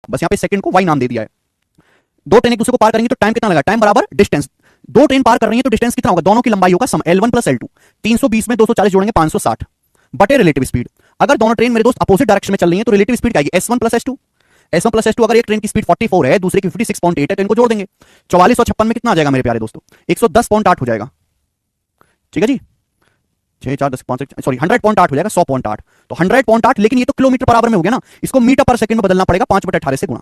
बस यहाँ पे सेकंड को वाई नाम दे दिया है। दो ट्रेन एक दूसरे को पार करेंगे तो टाइम कितना लगा, टाइम बराबर डिस्टेंस। दो ट्रेन पार कर रही है तो डिस्टेंस कितना होगा, दोनों की लंबाई होगा सम L1 प्लस L2। 320 में 240 जोड़ेंगे 560 बटे रिलेटिव स्पीड। अगर दोनों ट्रेन मेरे दोस्त अपोजिट डायरेक्शन में चल रही है तो रिलेटिव स्पीड क्या आएगी, S1 plus S2। S1 plus S2 अगर एक ट्रेन की स्पीड 44 है दूसरे की 56.8 है तो इनको जोड़ देंगे। 44 और 56 में कितना आ जाएगा मेरे प्यारे दोस्तों, 110.8 हो जाएगा। ठीक है जी, 6 4 10 5 सॉरी 100.8 हो जाएगा, 100.8। तो 100.8, लेकिन ये तो किलोमीटर पर आवर में हो गया ना, इसको मीटर पर सेकंड में बदलना पड़ेगा। 5/18 से गुणा,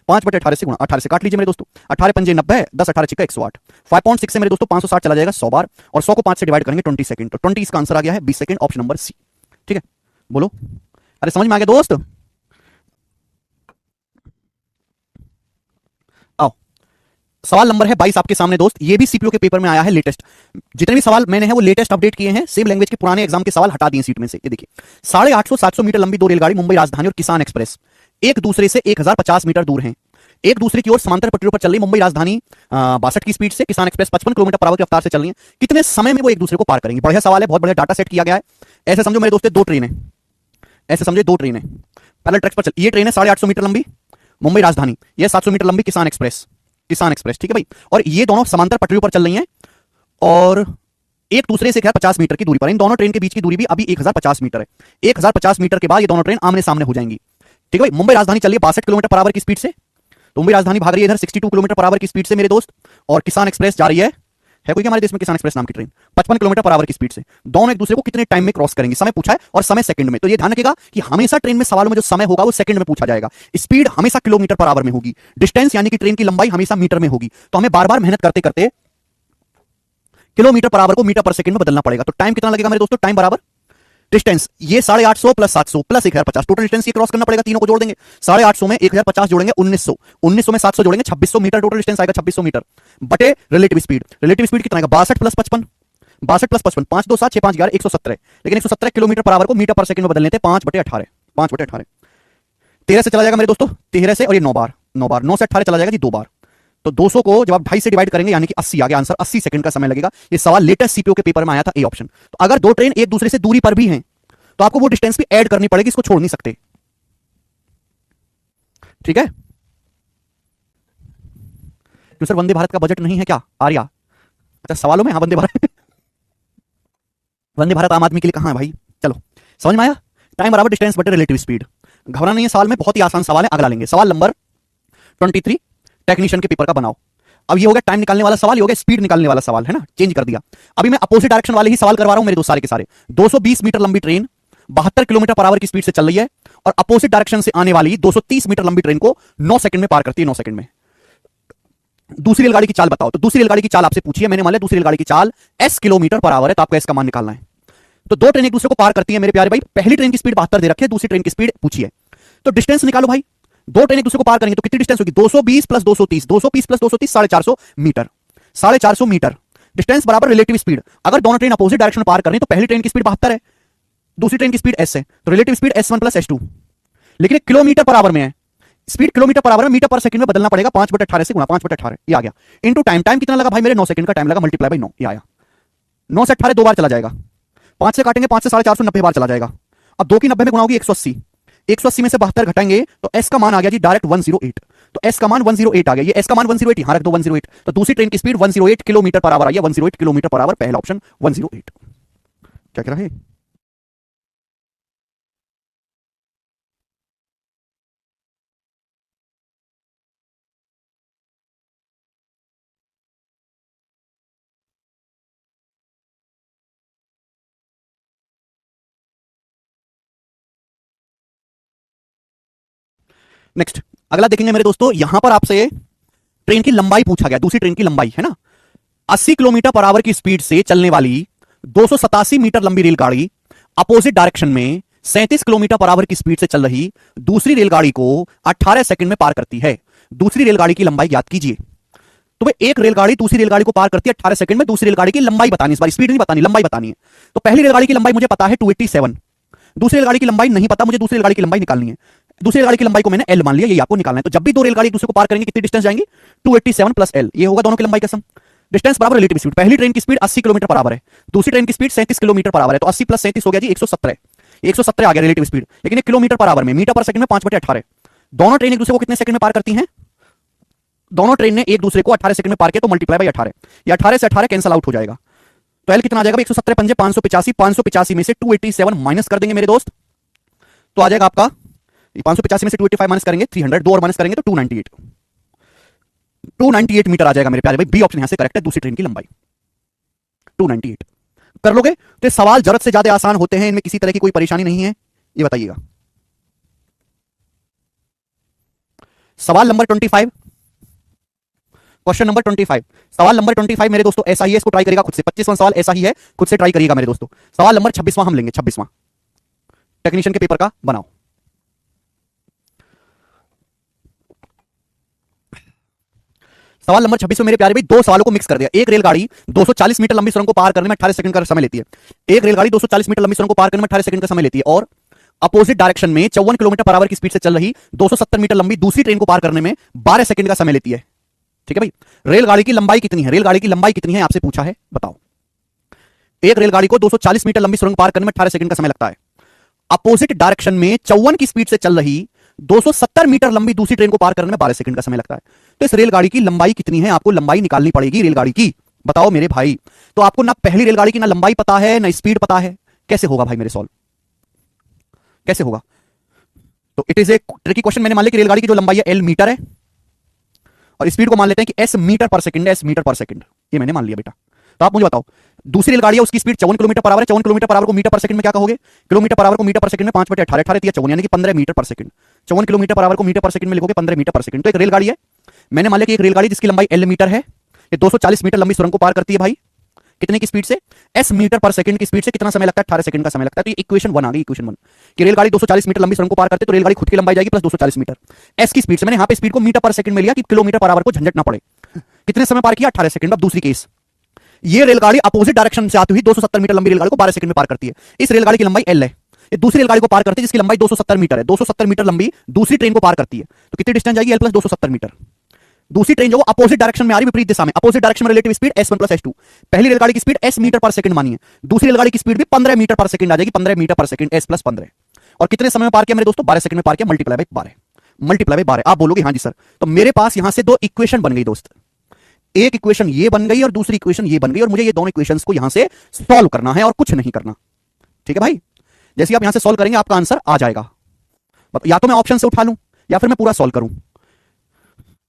5/18 से गुणा, 18 से काट लीजिए मेरे दोस्तों। 18 पंजे 90, 10 18 छिक्का 108। 5.6 से मेरे दोस्तों 560 चला जाएगा 100 बार, और 100 को 5 से डिवाइड करेंगे 20 सेकंड। तो 20 इसका आंसर आ गया है 20 सेकंड, ऑप्शन नंबर सी। ठीक है, बोलो, अरे समझ में आ गया दोस्त? आओ, सवाल नंबर है 22 आपके सामने दोस्त। ये भी सीपीओ के पेपर में आया है लेटेस्ट। जितने भी सवाल मैंने हैं वो लेटेस्ट अपडेट किए हैं, सेम लैंग्वेज के पुराने एग्जाम के सवाल हटा दिए सीट में से। ये देखिए, 850 700 मीटर लंबी दो रेलगाड़ी मुंबई राजधानी और किसान एक्सप्रेस एक दूसरे से 1050 मीटर दूर हैं। एक दूसरे की ओर समांतर पटरियों पर चल रही मुंबई राजधानी 62 की स्पीड से, किसान एक्सप्रेस 55 किलोमीटर पर आवर की रफ्तार से चल रही है। कितने समय में वो एक दूसरे को पार करेंगे? बढ़िया सवाल है, बहुत बढ़िया डाटा सेट किया गया है। ऐसे समझो मेरे दोस्तों, दो ट्रेन है, ऐसे समझे दो ट्रेन है, पैरेलल ट्रैक्स पर चल। ये ट्रेन है 850 मीटर लंबी मुंबई राजधानी, ये 700 मीटर लंबी किसान एक्सप्रेस, किसान एक्सप्रेस। ठीक है भाई, और ये दोनों समांतर पटरियों पर चल रही हैं और एक दूसरे से 50 मीटर की दूरी पर। इन दोनों ट्रेन के बीच की दूरी भी अभी 1050 मीटर है। 1050 मीटर के बाद ये दोनों ट्रेन आमने सामने हो जाएंगी। ठीक है भाई, मुंबई राजधानी चल रही है 62 किलोमीटर पर आवर की स्पीड से, तो मुंबई राजधानी भाग रही है इधर 62 किलोमीटर पर आवर की स्पीड से मेरे दोस्त, और किसान एक्सप्रेस जा रही है कोई क्या हमारे देश में किसान एक्सप्रेस नाम की ट्रेन 55 किलोमीटर पर आवर की स्पीड से। दोनों एक दूसरे को कितने टाइम में क्रॉस करेंगे, समय पूछा है, और समय सेकंड में। तो ये ध्यान रखिएगा कि हमेशा ट्रेन में सवालों में जो समय होगा वो सेकंड में पूछा जाएगा। स्पीड हमेशा किलोमीटर पर आवर में होगी, डिस्टेंस यानी कि ट्रेन की लंबाई हमेशा मीटर में होगी। तो हमें बार बार मेहनत करते करते किलोमीटर पर आवर को मीटर पर सेकंड में बदलना पड़ेगा। तो टाइम कितना लगेगा मेरे दोस्तों, टाइम बराबर डिस्टेंस, ये 850 प्लस 700 प्लस 1050, टोटल डिस्टेंस ये क्रॉस करना पड़ेगा, तीनों को जोड़ देंगे। 850 में 1050 जोड़ेंगे 1900, 1900 में 700 जोड़ेंगे 2600 मीटर, टोटल डिस्टेंस आएगा 2600 मीटर बटे रिलेटिव स्पीड। रिलेटिव स्पीड कितना आएगा, 62 प्लस 55, 62 प्लस 55, 5 2 7 6 5 11 117। लेकिन 117 किलोमीटर पर आवर को मीटर पर सेकंड में बदल लेते हैं 5/18, 5/18। 13 से चला जाएगा मेरे दोस्तों, 13 से, और ये 9 बार, 9 बार, 9 से 18 चला जाएगा जी 2 बार। तो 200 को जब आप 2.5 से डिवाइड करेंगे यानी कि 80 आ गया आंसर, 80 सेकंड का समय लगेगा। ये सवाल लेटेस्ट सीपीओ के पेपर में आया था, ए ऑप्शन। तो अगर दो ट्रेन एक दूसरे से दूरी पर भी हैं तो आपको वो डिस्टेंस भी ऐड करनी पड़ेगी, इसको छोड़ नहीं सकते। ठीक है, क्यों सर वंदे भारत का बजट नहीं है क्या आर्या? अच्छा सवालों में, हाँ वंदे भारत वंदे भारत आम आदमी के लिए कहां है भाई? चलो समझ में आया, टाइम बराबर डिस्टेंस बटे रिलेटिव स्पीड। घबराना नहीं है सवाल में, बहुत ही आसान सवाल है। अगला लेंगे सवाल नंबर 23 टेक्नीशियन के पेपर का बनाओ। अब ये हो गया टाइम निकालने वाला सवाल, ये हो गया स्पीड निकालने वाला सवाल, है ना, चेंज कर दिया। अभी मैं अपोजिट डायरेक्शन वाले ही सवाल करवा रहा हूं मेरे दोस्त सारे के सारे। 220 मीटर लंबी ट्रेन 72 किलोमीटर पर आवर की स्पीड से चल रही है, और अपोजिट डायरेक्शन से आने वाली 230 मीटर लंबी ट्रेन को 9 सेकंड में पार करती है, 9 सेकंड में। दूसरी रेलगाड़ी की चाल बताओ। तो दूसरी रेलगाड़ी की चाल आपसे पूछी है, मैंने मान लिया दूसरी रेलगाड़ी की चाल s किलोमीटर पर आवर है, तो आपको s का मान निकालना है। तो दो ट्रेन एक दूसरे को पार करती है मेरे प्यारे भाई। पहली ट्रेन की स्पीड 72 दे रखी है, दूसरी ट्रेन की स्पीड पूछी है, तो डिस्टेंस निकालो भाई। दो ट्रेन एक दूसरे को पार करेंगे तो कितनी डिस्टेंस होगी, 220 plus 230, 220 plus 230 450 metre, 450 metre. Distance बराबर रिलेटिव स्पीड। अगर दोनों ट्रेन अपोजिट डायरेक्शन में पार कर रही है तो पहली ट्रेन की स्पीड 72 है, दूसरी ट्रेन की स्पीड s है, तो relative speed s1 plus s2। लेकिन किलोमीटर पर आवर में है, स्पीड किलोमीटर पर आवर में, मीटर पर सेकंड में बदलना पड़ेगा। 5/18 से गुणा, 5/18 ये आ गया, इनटू टाइम। टाइम कितना लगा भाई मेरे, 9 सेकंड का टाइम लगा, मल्टीप्लाई बाय 9 ये आया। 9 से 18 दो बार चला जाएगा, 5 से काटेंगे 5 से 450 90 बार चला जाएगा। अब 2 की 90 में गुणा होगी 180, 180 में से 72 घटाएंगे तो s का मान आ गया जी डायरेक्ट 108। तो s का मान 108 आ गया, ये s का मान 108 यहां रख दो 108। तो दूसरी ट्रेन की स्पीड 108 किलोमीटर पर आवर आई है, 108 किलोमीटर पर आवर, पहला ऑप्शन 108। क्या कह रहा है? नेक्स्ट अगला देखेंगे मेरे दोस्तों, यहां पर आपसे ट्रेन की लंबाई पूछा गया, दूसरी ट्रेन की लंबाई है ना। 80 किलोमीटर पर आवर की स्पीड से चलने वाली 287 मीटर लंबी रेलगाड़ी अपोजिट डायरेक्शन में 37 किलोमीटर पर आवर की स्पीड से चल रही दूसरी रेलगाड़ी को 18 सेकंड में पार करती है। दूसरी रेलगाड़ी की लंबाई ज्ञात कीजिए। तो भाई एक रेलगाड़ी दूसरी रेलगाड़ी को पार करती है 18 सेकंड में, दूसरी रेलगाड़ी की लंबाई बतानी, इस बार स्पीड नहीं बतानी, लंबाई बतानी है। तो पहली रेलगाड़ी की लंबाई मुझे पता है 287, दूसरी रेलगाड़ी की लंबाई नहीं पता, मुझे दूसरी रेलगाड़ी की लंबाई निकालनी है। दूसरी रेलगाड़ी की लंबाई को मैंने L मान लिया, ये आपको निकालना है। तो जब भी दो रेलगाड़ी एक दूसरे को पार करेंगे कितनी डिस्टेंस जाएंगी, 287 प्लस L, ये होगा दोनों की लंबाई का सम। डिस्टेंस बराबर रिलेटिव स्पीड। पहली ट्रेन की स्पीड 80 किलोमीटर पर आवर है, दूसरी ट्रेन की स्पीड 37 किलोमीटर पर आवर है, तो 80 प्लस 37 हो गया जी 117, 117 आ गया रिलेटिव स्पीड। लेकिन ये किलोमीटर पर आवर में, मीटर पर सेकंड में 5/18, दोनों ट्रेन एक दूसरे को कितने सेकंड में पार करती हैं? दोनों ट्रेन ने एक दूसरे को 18 सेकंड में पार किया, तो मल्टीप्लाई बाई 18, ये 18 से 18 कैंसिल आउट हो जाएगा। तो एल कितना आ जाएगा? 117 पंजे 585, 585 में से 287 माइनस कर देंगे मेरे दोस्त, तो आ जाएगा आपका 585 में से 285 माइनस करेंगे 300, दो और माइनस करेंगे तो 298, 298 मीटर आ जाएगा मेरे प्यारे भाई। बी ऑप्शन यहां से करेक्ट है, दूसरी ट्रेन की लंबाई 298। कर लोगे तो सवाल जरूरत से ज्यादा आसान होते हैं, इनमें किसी तरह की कोई परेशानी नहीं है, ये बताइएगा। सवाल नंबर 25, क्वेश्चन नंबर 25, सवाल नंबर 25 मेरे दोस्तों ऐसा ही है, इसको ट्राई करेगा खुद से। 25वां सवाल ऐसा ही है, खुद से ट्राई करिएगा मेरे दोस्तों। सवाल नंबर 26वां हम लेंगे, 26वां टेक्नीशियन के पेपर का बनाओ। सवाल नंबर 26 में मेरे प्यारे भाई दो सवालों को मिक्स कर दिया। एक रेलगाड़ी 240 मीटर लंबी सुरंग को पार करने में 18 सेकंड का समय लेती है। एक रेलगाड़ी 240 मीटर लंबी सुरंग को पार करने में 18 सेकंड का समय लेती है, और अपोजिट डायरेक्शन में 54 किलोमीटर पर आवर की स्पीड से चल रही 270 मीटर लंबी दूसरी ट्रेन को पार करने में 12 सेकंड का समय लेती है। ठीक है भाई, रेलगाड़ी की लंबाई कितनी है? रेलगाड़ी की लंबाई कितनी है आपसे पूछा है, बताओ। एक रेलगाड़ी को 240 मीटर लंबी सुरंग पार करने में 18 सेकंड का समय लगता है। अपोजिट डायरेक्शन में 54 की स्पीड से चल रही 270 मीटर लंबी दूसरी ट्रेन को पार करने में 12 सेकंड का समय लगता है। तो इस रेलगाड़ी की लंबाई कितनी है? आपको लंबाई निकालनी पड़ेगी रेलगाड़ी की, बताओ मेरे भाई। तो आपको ना पहली रेलगाड़ी की ना लंबाई पता है ना स्पीड पता है, कैसे होगा भाई मेरे सॉल्व, कैसे होगा? तो it is a tricky question. मैंने मान लिया कि रेलगाड़ी की जो लंबाई है एल मीटर है, और स्पीड को मान लेते हैं कि एस मीटर पर सेकंड है, एस मीटर पर सेकंड, ये मैंने मान लिया बेटा। तो आप मुझे बताओ, दूसरी रेलगाड़ी है उसकी स्पीड 54 किलोमीटर पर आवर है, 54 किलोमीटर पर आवर को मीटर पर सेकंड में क्या कहोगे? किलोमीटर पर आवर को मीटर पर सेकंड में 5/18, 18 54 यानी कि 15 metre per second. 54 kilometre per our को मीटर पर सेकंड में लिखोगे 15 मीटर पर सेकंड। तो एक रेलगाड़ी है, मैंने मान लिया कि एक रेलगाड़ी जिसकी लंबाई एल मीटर है, ये 240 मीटर लंबी सुरंग को पार करती है भाई, कितने की स्पीड से? एस मीटर पर सेकंड की स्पीड से। कितना समय लगता है? 18 सेकंड का समय लगता है। तो ये इक्वेशन 1 आ गई, इक्वेशन 1 कि रेलगाड़ी 240 मीटर लंबी सुरंग को पार करते तो रेलगाड़ी खुद की लंबाई जाएगी प्लस 240 मीटर एस की स्पीड से। मैंने यहां पे स्पीड को मीटर पर सेकंड में लिया कि किलोमीटर पर आवर को झंझट ना पड़े। कितने समय पार किया? 18 सेकंड। अब दूसरी केस, ये रेलगाड़ी अपोजिट डायरेक्शन से आती हुई 270 मीटर लंबी रेलगाड़ी को 12 सेकंड में पार करती है। इस रेलगाड़ी की लंबाई एल है, ये दूसरी रेलगाड़ी को पार करती है जिसकी लंबाई 270 मीटर है, 270 मीटर लंबी दूसरी ट्रेन को पार करती है। तो कितनी डिस्टेंस जाएगी? L plus 270 metre. दूसरी ट्रेन जो अपोजिट डायरेक्शन में आ रही, विपरीत दिशा में, अपोजिट डायरेक्शन में relative speed s1 plus s2। पहली रेलगाड़ी की speed s metre per second मानी है, दूसरी रेलगाड़ी की स्पीड भी 15 मीटर पर सेकंड आ जाएगी, 15 metre per second, s plus 15। और कितने समय में पार किया मेरे दोस्तों? 12 सेकंड में पार किया, मल्टीप्लाई बाय 12, मल्टीप्लाई बाय 12। आप बोलोगे हाँ जी सर, तो मेरे पास यहां से दो इक्वेशन बन गई दोस्त, एक इक्वेशन ये बन गई और दूसरी इक्वेशन ये बन गई, और मुझे ये दोनों इक्वेशंस को यहां से सॉल्व करना है और कुछ नहीं करना। ठीक है भाई, जैसे आप यहां से सॉल्व करेंगे आपका आंसर आ जाएगा। या तो मैं ऑप्शन से उठा लूं या फिर मैं पूरा सॉल्व करूं।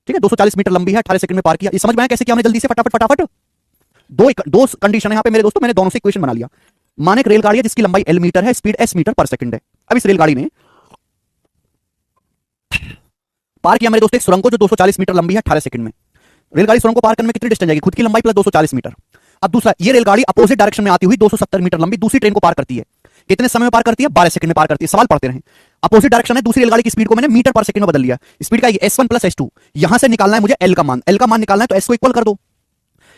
ठीक है, 240 मीटर लंबी है, 18 सेकंड में पार किया। ये समझ में आया कैसे किया हमने? जल्दी से फटाफट फटाफट। दो कंडीशन है यहां पे मेरे दोस्तों, मैंने दोनों से इक्वेशन बना लिया। माने एक रेलगाड़ी है जिसकी लंबाई एल मीटर है, speed S metre per second है। अब इस रेलगाड़ी ने पार किया मेरे दोस्तों एक सुरंग को जो 240 मीटर लंबी है 18 सेकंड में। रेलगाड़ी सुरंग को पार करने में कितनी डिस्टेंस जाएगी? खुद की लंबाई प्लस 240 मीटर। अब दूसरा, ये रेलगाड़ी अपोजिट डायरेक्शन में आती हुई 270 मीटर लंबी दूसरी ट्रेन को पार करती है, कितने समय में पार करती है? 12 सेकंड में पार करती है। सवाल पढ़ते रहें। अपोजिट डायरेक्शन है, दूसरी रेलगाड़ी की स्पीड को मैंने मीटर पर सेकंड में बदल लिया। स्पीड का s1 प्लस s2, यहां से निकालना है मुझे l का मान, l का मान निकालना है तो s को इक्वल कर दो,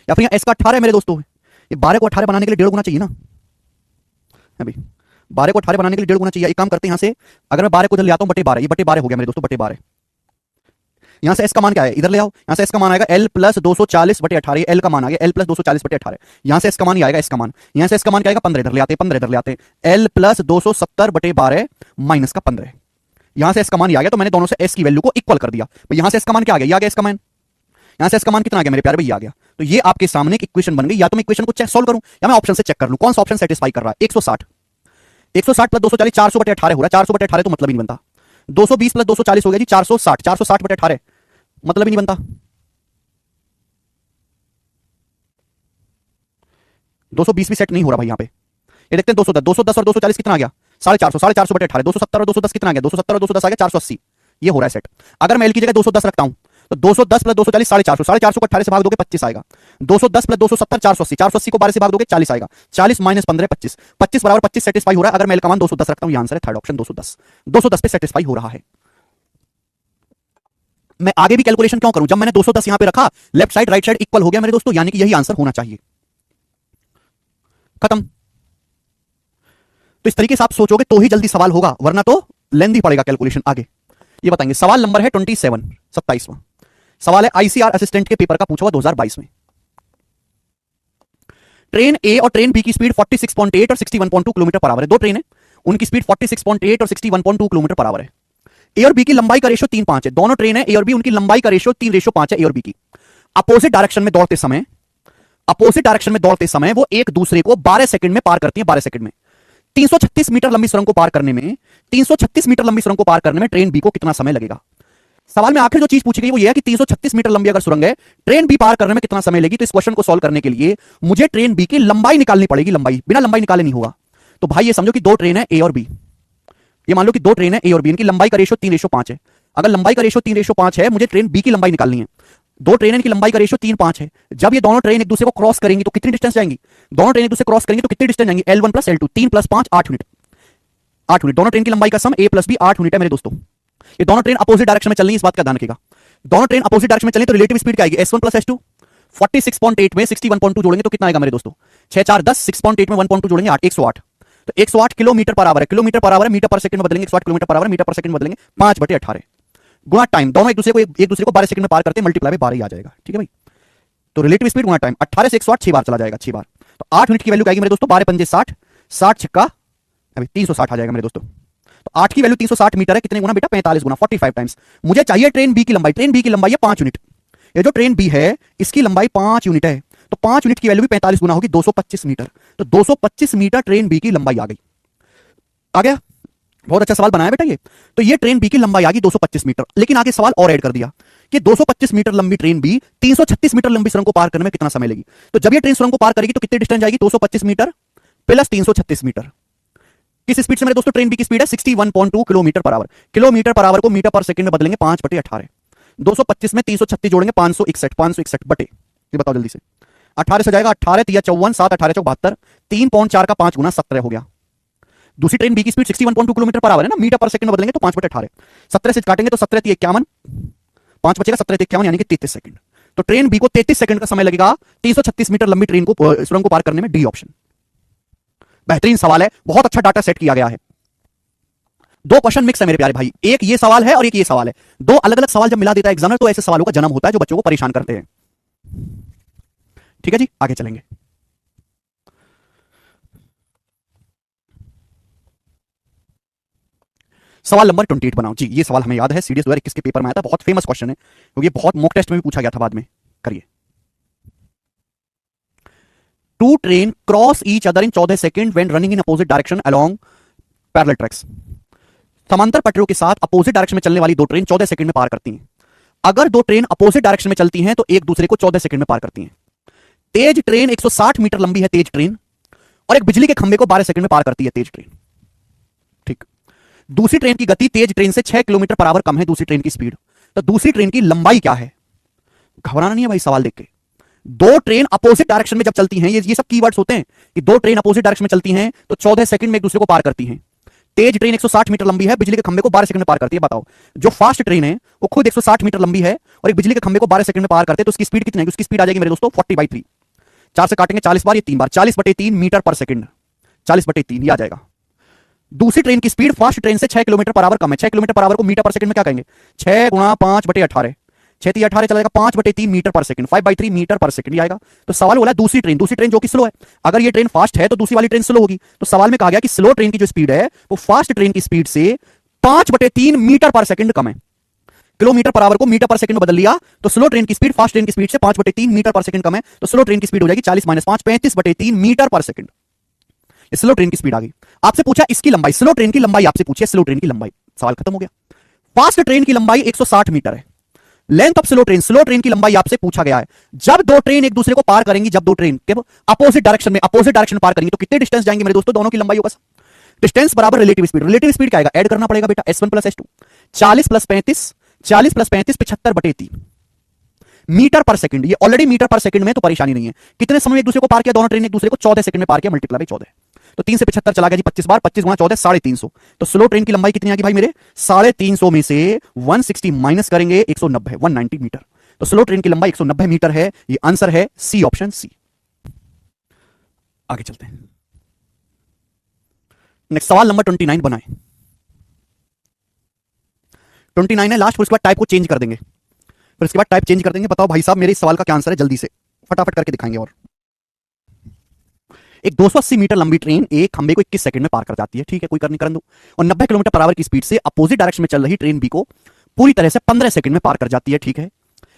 या फिर s का 18 है मेरे दोस्तों, ये 12 को 18 बनाने के लिए 1.5 गुना चाहिए ना अभी, 12 को 18 बनाने के लिए 1.5 गुना चाहिए। एक काम करते हैं, यहां से अगर मैं 12 को इधर ले आता हूं, बटे 12, ये बटे 12 हो गया मेरे दोस्तों, बटे 12। यहां से s का मान क्या है? इधर ले आओ, यहां से s का मान आएगा l प्लस 240 बटे 18, l का मान आ गया l प्लस 240 बटे 18। यहां से s का मान ही आएगा, s का मान, यहां से s का मान क्या आएगा? 15 इधर ले आते हैं, 15 इधर ले आते हैं, l प्लस 270 बटे 12 माइनस का 15। यहां से s का मान ही आ गया, तो मैंने दोनों से s की वैल्यू को इक्वल कर दिया। तो यहां से s का मान क्या आ गया? ये आ गया s का मान। यहां से s का मान कितना आ गया मेरे प्यारे भैया? आ गया। तो ये आपके सामने एक इक्वेशन बन गई। या तो मैं इक्वेशन को चेक सॉल्व करूं या मैं ऑप्शन से चेक कर लूं, कौन सा ऑप्शन सेटिस्फाई कर रहा है? 160 प्लस 240 400 बटे 18 हो रहा है, 400 बटे 18 तो मतलब ही नहीं बनता। 220 प्लस 240 हो गया जी 460, 460 बटे 18 मतलब ही नहीं बनता। 220 भी सेट नहीं हो रहा भाई यहाँ पे। ये देखते हैं 210, 210 और 240 कितना आ गया? 450, 450 बटे 18, 270 और 210 कितना आ गया? 270 और 210 आ गया 480, ये हो रहा है सेट। अगर मैं एल की जगह 210 रखता हूं तो 210 प्लस 240 450, 450 को 18 से भाग दोगे 25 आएगा। 210 प्लस 270 480, 480 को 12 से भाग दोगे 40 आएगा। 40 माइनस 15 25, 25 बराबर 25 सेटिस्फाई हो रहा है। अगर मैं एल का मान 210 रखता हूं, ये आंसर है थर्ड ऑप्शन 210, 210 पे सेटिस्फाई हो रहा है। मैं आगे भी कैलकुलेशन क्यों करूं? जब मैंने 210 यहां पे रखा, left side right side equal हो गया मेरे दोस्तों, यानी कि यही आंसर होना चाहिए। खत्म। तो इस तरीके से आप सोचोगे तो ही जल्दी सवाल होगा, वरना तो लेंथी पड़ेगा कैलकुलेशन आगे। ये बताएंगे। सवाल नंबर है 27, 27वां सवाल है आईसीआर असिस्टेंट के पेपर का, पूछा हुआ 2022 में। ट्रेन ए और ट्रेन बी की स्पीड 46.8 और 61.2 किलोमीटर पर आवर है। दो ट्रेन है, उनकी स्पीड 46.8 और 61.2 किलोमीटर पर आवर है। ए और बी की लंबाई का रेशो 3:5 है, दोनों ट्रेन है ए और बी, उनकी लंबाई का रेशो 3:5 है ए और बी की। अपोजिट डायरेक्शन में दौड़ते समय, अपोजिट डायरेक्शन में दौड़ते समय वो एक दूसरे को 12 सेकंड में पार करती है, 12 सेकंड में। 336 मीटर लंबी सुरंग को पार करने में, 336 मीटर लंबी सुरंग को पार करने में ट्रेन बी को कितना समय लगेगा? सवाल में आखिर जो चीज पूछी गई वो ये है कि 336 मीटर लंबी अगर सुरंग है, ट्रेन बी पार करने में कितना समय लेगी। तो इस क्वेश्चन को सॉल्व करने के लिए मुझे ट्रेन बी की लंबाई निकालनी पड़ेगी, लंबाई, बिना लंबाई निकाले नहीं होगा। तो भाई ये समझो कि दो ट्रेन है ए और बी, ये मान लो कि दो ट्रेन है ए और बी, इनकी लंबाई का रेशो 3:5 है। अगर लंबाई का रेशो 3:5 है, मुझे ट्रेन बी की लंबाई निकालनी है। दो ट्रेन की लंबाई का रेशो 3:5 है। जब ये दोनों ट्रेन एक दूसरे को क्रॉस करेंगी तो कितनी डिस्टेंस जाएंगी? दोनों ट्रेन एक दूसरे क्रॉस करेंगी तो कितनी डिस्टेंस जाएंगी? L1 plus L2, 3 plus 5 8 unit, 8 unit. दोनों ट्रेन की लंबाई का सम a प्लस b 8 यूनिट है मेरे दोस्तों। ये दोनों ट्रेन अपोजिट डायरेक्शन में चल रही है, इस बात का ध्यान रखिएगा। दोनों ट्रेन अपोजिट डायरेक्शन में चलें तो रिलेटिव स्पीड क्या आएगी? S1 plus S2। 46.8 में 61.2 जोड़ेंगे तो कितना आएगा मेरे दोस्तों? 6 4 10, 6.8 में 1.2 जोड़ेंगे 8, 108। तो 108 किलोमीटर पर आवर है, किलोमीटर पर आवर है, मीटर पर सेकंड में बदलेंगे, 108 kilometre per hour, metre per second में बदलेंगे, 5/18 गुणा टाइम। दोनों एक दूसरे को 12 सेकंड में पार करते हैं, मल्टीप्लाई बाय 12 ही आ जाएगा, ठीक है भाई। तो रिलेटिव स्पीड गुणा टाइम, 18 से 108 6 बार चला जाएगा, 6 बार। तो 8 यूनिट की वैल्यू आएगी मेरे दोस्तों 12 पंजे 60, 60 छक्का अभी 360 आ जाएगा मेरे दोस्तों। तो 8 की वैल्यू 360 मीटर है, कितने गुना बेटा? 45 गुना, 45 टाइम्स। मुझे चाहिए ट्रेन बी की लंबाई, ट्रेन बी की लंबाई है 5 यूनिट। ये जो ट्रेन बी है इसकी लंबाई 5 यूनिट है, तो 5 यूनिट की वैल्यू भी 45 गुना होगी, 225 मीटर। तो 225 मीटर ट्रेन बी की लंबाई आ गई। आ गया? बहुत अच्छा सवाल बनाया बेटा ये। तो ये ट्रेन बी की लंबाई आ गई 225 मीटर। लेकिन आगे सवाल और ऐड कर दिया कि 225 मीटर लंबी ट्रेन बी 336 मीटर लंबी सुरंग को पार करने में कितना समय लेगी। तो जब ये ट्रेन सुरंग को पार करेगी तो कितनी डिस्टेंस जाएगी? 225 मीटर प्लस 336 मीटर। किस स्पीड से मेरे दोस्तों ट्रेन बी की स्पीड है? 61.2 kilometre per our. Kilometre per our को मीटर पर सेकंड में बदलेंगे 5/18। 225 में 336 जोड़ेंगे 561, 561 बटे, ये बताओ जल्दी से। 18 से जाएगा 18 3 54, 7 18 72, 3.4 का 5 गुना 17 हो गया। दूसरी ट्रेन बी की स्पीड 61.2 किलोमीटर पर आवर है ना, मीटर पर सेकंड में बदलेंगे तो 5/18। 17 से काटेंगे तो 17 3 51, 5 बचेगा, 17 3 51 यानी कि 33 सेकंड। तो ट्रेन बी को 33 सेकंड का समय लगेगा 336 मीटर लंबी ट्रेन को सुरंग को पार करने में। डी ऑप्शन बेहतरीन सवाल है, बहुत अच्छा डाटा सेट किया गया है। दो क्वेश्चन मिक्स है मेरे प्यारे भाई, एक ये सवाल है और एक ये सवाल है। दो अलग अलग सवाल जब मिला देता है एग्जामिनर तो ऐसे सवालों का जन्म होता है जो बच्चों को परेशान करते हैं। ठीक है जी, आगे चलेंगे। सवाल नंबर 28 बनाओ जी। ये सवाल हमें याद है, सीडीएस 2021 के पेपर में आया था, बहुत फेमस क्वेश्चन है क्योंकि ये बहुत मॉक टेस्ट में भी पूछा गया था बाद में। करिए। Two train cross each other in 14 second when running in opposite direction along parallel tracks. समांतर पटरियों के साथ अपोजिट डायरेक्शन में चलने वाली दो ट्रेन 14 सेकंड में पार करती हैं। अगर दो ट्रेन अपोजिट डायरेक्शन में चलती हैं तो एक दूसरे को 14 सेकंड में पार करती हैं। तेज ट्रेन 160 मीटर लंबी है, तेज ट्रेन, और एक बिजली के खंभे को 12 सेकंड में पार करती है, तेज ट्रेन। ठीक। दूसरी ट्रेन की गति तेज ट्रेन से 6 किलोमीटर पर आवर कम है, दूसरी ट्रेन की स्पीड। तो दूसरी ट्रेन की लंबाई क्या है? घबराना नहीं है भाई सवाल देख के। दो ट्रेन अपोजिट डायरेक्शन में जब चलती हैं, ये सब कीवर्ड्स होते हैं कि दो ट्रेन अपोजिट डायरेक्शन में चलती हैं तो 14 सेकंड में एक दूसरे को पार करती हैं। तेज ट्रेन 160 मीटर लंबी है, बिजली के खंभे को 12 सेकंड में पार करती है। बताओ, जो फास्ट ट्रेन है वो खुद 160 मीटर लंबी है और एक बिजली के खंभे को 12 सेकंड में पार करते हैं, तो उसकी स्पीड कितनी है? उसकी स्पीड आ जाएगी मेरे दोस्तों 40/3। 4 से काटेंगे 40 बार, ये 3 बार, 40/3 मीटर पर सेकंड, 40/3 ये आ जाएगा। दूसरी ट्रेन की स्पीड फास्ट ट्रेन से 6 किलोमीटर पर आवर कम है। 6 किलोमीटर पर आवर को मीटर पर सेकंड में क्या कहेंगे? 6 गुणा 5/18, 6 3 18 चला जाएगा 5/3 metre per second, 5/3 metre per second आएगा। तो सवाल बोला दूसरी ट्रेन जो कि स्लो है। अगर ये ट्रेन फास्ट है तो दूसरी वाली ट्रेन स्लो होगी। तो सवाल में कहा गया कि स्लो ट्रेन की जो स्पीड है वो फास्ट ट्रेन की स्पीड से 5/3 मीटर पर सेकंड कम है। किलोमीटर पर आवर को मीटर पर सेकंड बदल लिया तो स्लो ट्रेन की स्पीड फास्ट ट्रेन की स्पीड से 5/3 मीटर पर सेकंड कम है। तो स्लो ट्रेन की स्पीड हो जाएगी 40 - 5 35/3 metre per second. Slow train की स्पीड आ गई। आपसे पूछा इसकी लंबाई, स्लो ट्रेन की लंबाई आपसे पूछी है, स्लो ट्रेन की लंबाई, सवाल खत्म हो गया। फास्ट ट्रेन की लंबाई 160 मीटर है। लेंथ ऑफ स्लो ट्रेन की लंबाई आपसे पूछा गया है। जब दो ट्रेन एक दूसरे को पार करेंगी, जब दो ट्रेन अपोजिट डायरेक्शन पार करेंगी तो कितने डिस्टेंस जाएंगे मेरे दोस्तों? दोनों की लंबाई होगा डिस्टेंस बराबर रिलेटिव स्पीड। रिलेटिव स्पीड क्या आएगा? ऐड करना पड़ेगा बेटा, S1 + S2। 40 + 35, 75/3 metre per second. ये ऑलरेडी मीटर पर सेकंड में, तो परेशानी नहीं है। कितने समय एक दूसरे को पार किया दोनों ट्रेन? एक दूसरे को 14 सेकंड में पार किया, मल्टीप्लाई बाय 14। तो 3 से 75 चला गया जी 25 बार, 25 गुणा 14 350। तो स्लो ट्रेन की लंबाई कितनी आ गई भाई मेरे? 350 में से 160 माइनस करेंगे 190, 190 मीटर। तो स्लो ट्रेन की लंबाई 190 मीटर है। ये आंसर है सी, ऑप्शन सी। आगे चलते हैं। नेक्स्ट सवाल नंबर 29 बनाए। 29 है लास्ट, फिर उसके बाद टाइप को चेंज कर देंगे, फिर उसके बाद टाइप चेंज कर देंगे। बताओ भाई साहब मेरे इस सवाल का क्या आंसर है? जल्दी से फटाफट करके दिखाएंगे। और एक 280 मीटर लंबी ट्रेन एक खंबे को 21 सेकंड में पार कर जाती है, ठीक है, कोई करनी करन दो। और 90 किलोमीटर पर आवर की स्पीड से अपोजिट डायरेक्शन में चल रही ट्रेन बी को पूरी तरह से 15 सेकंड में पार कर जाती है, ठीक है।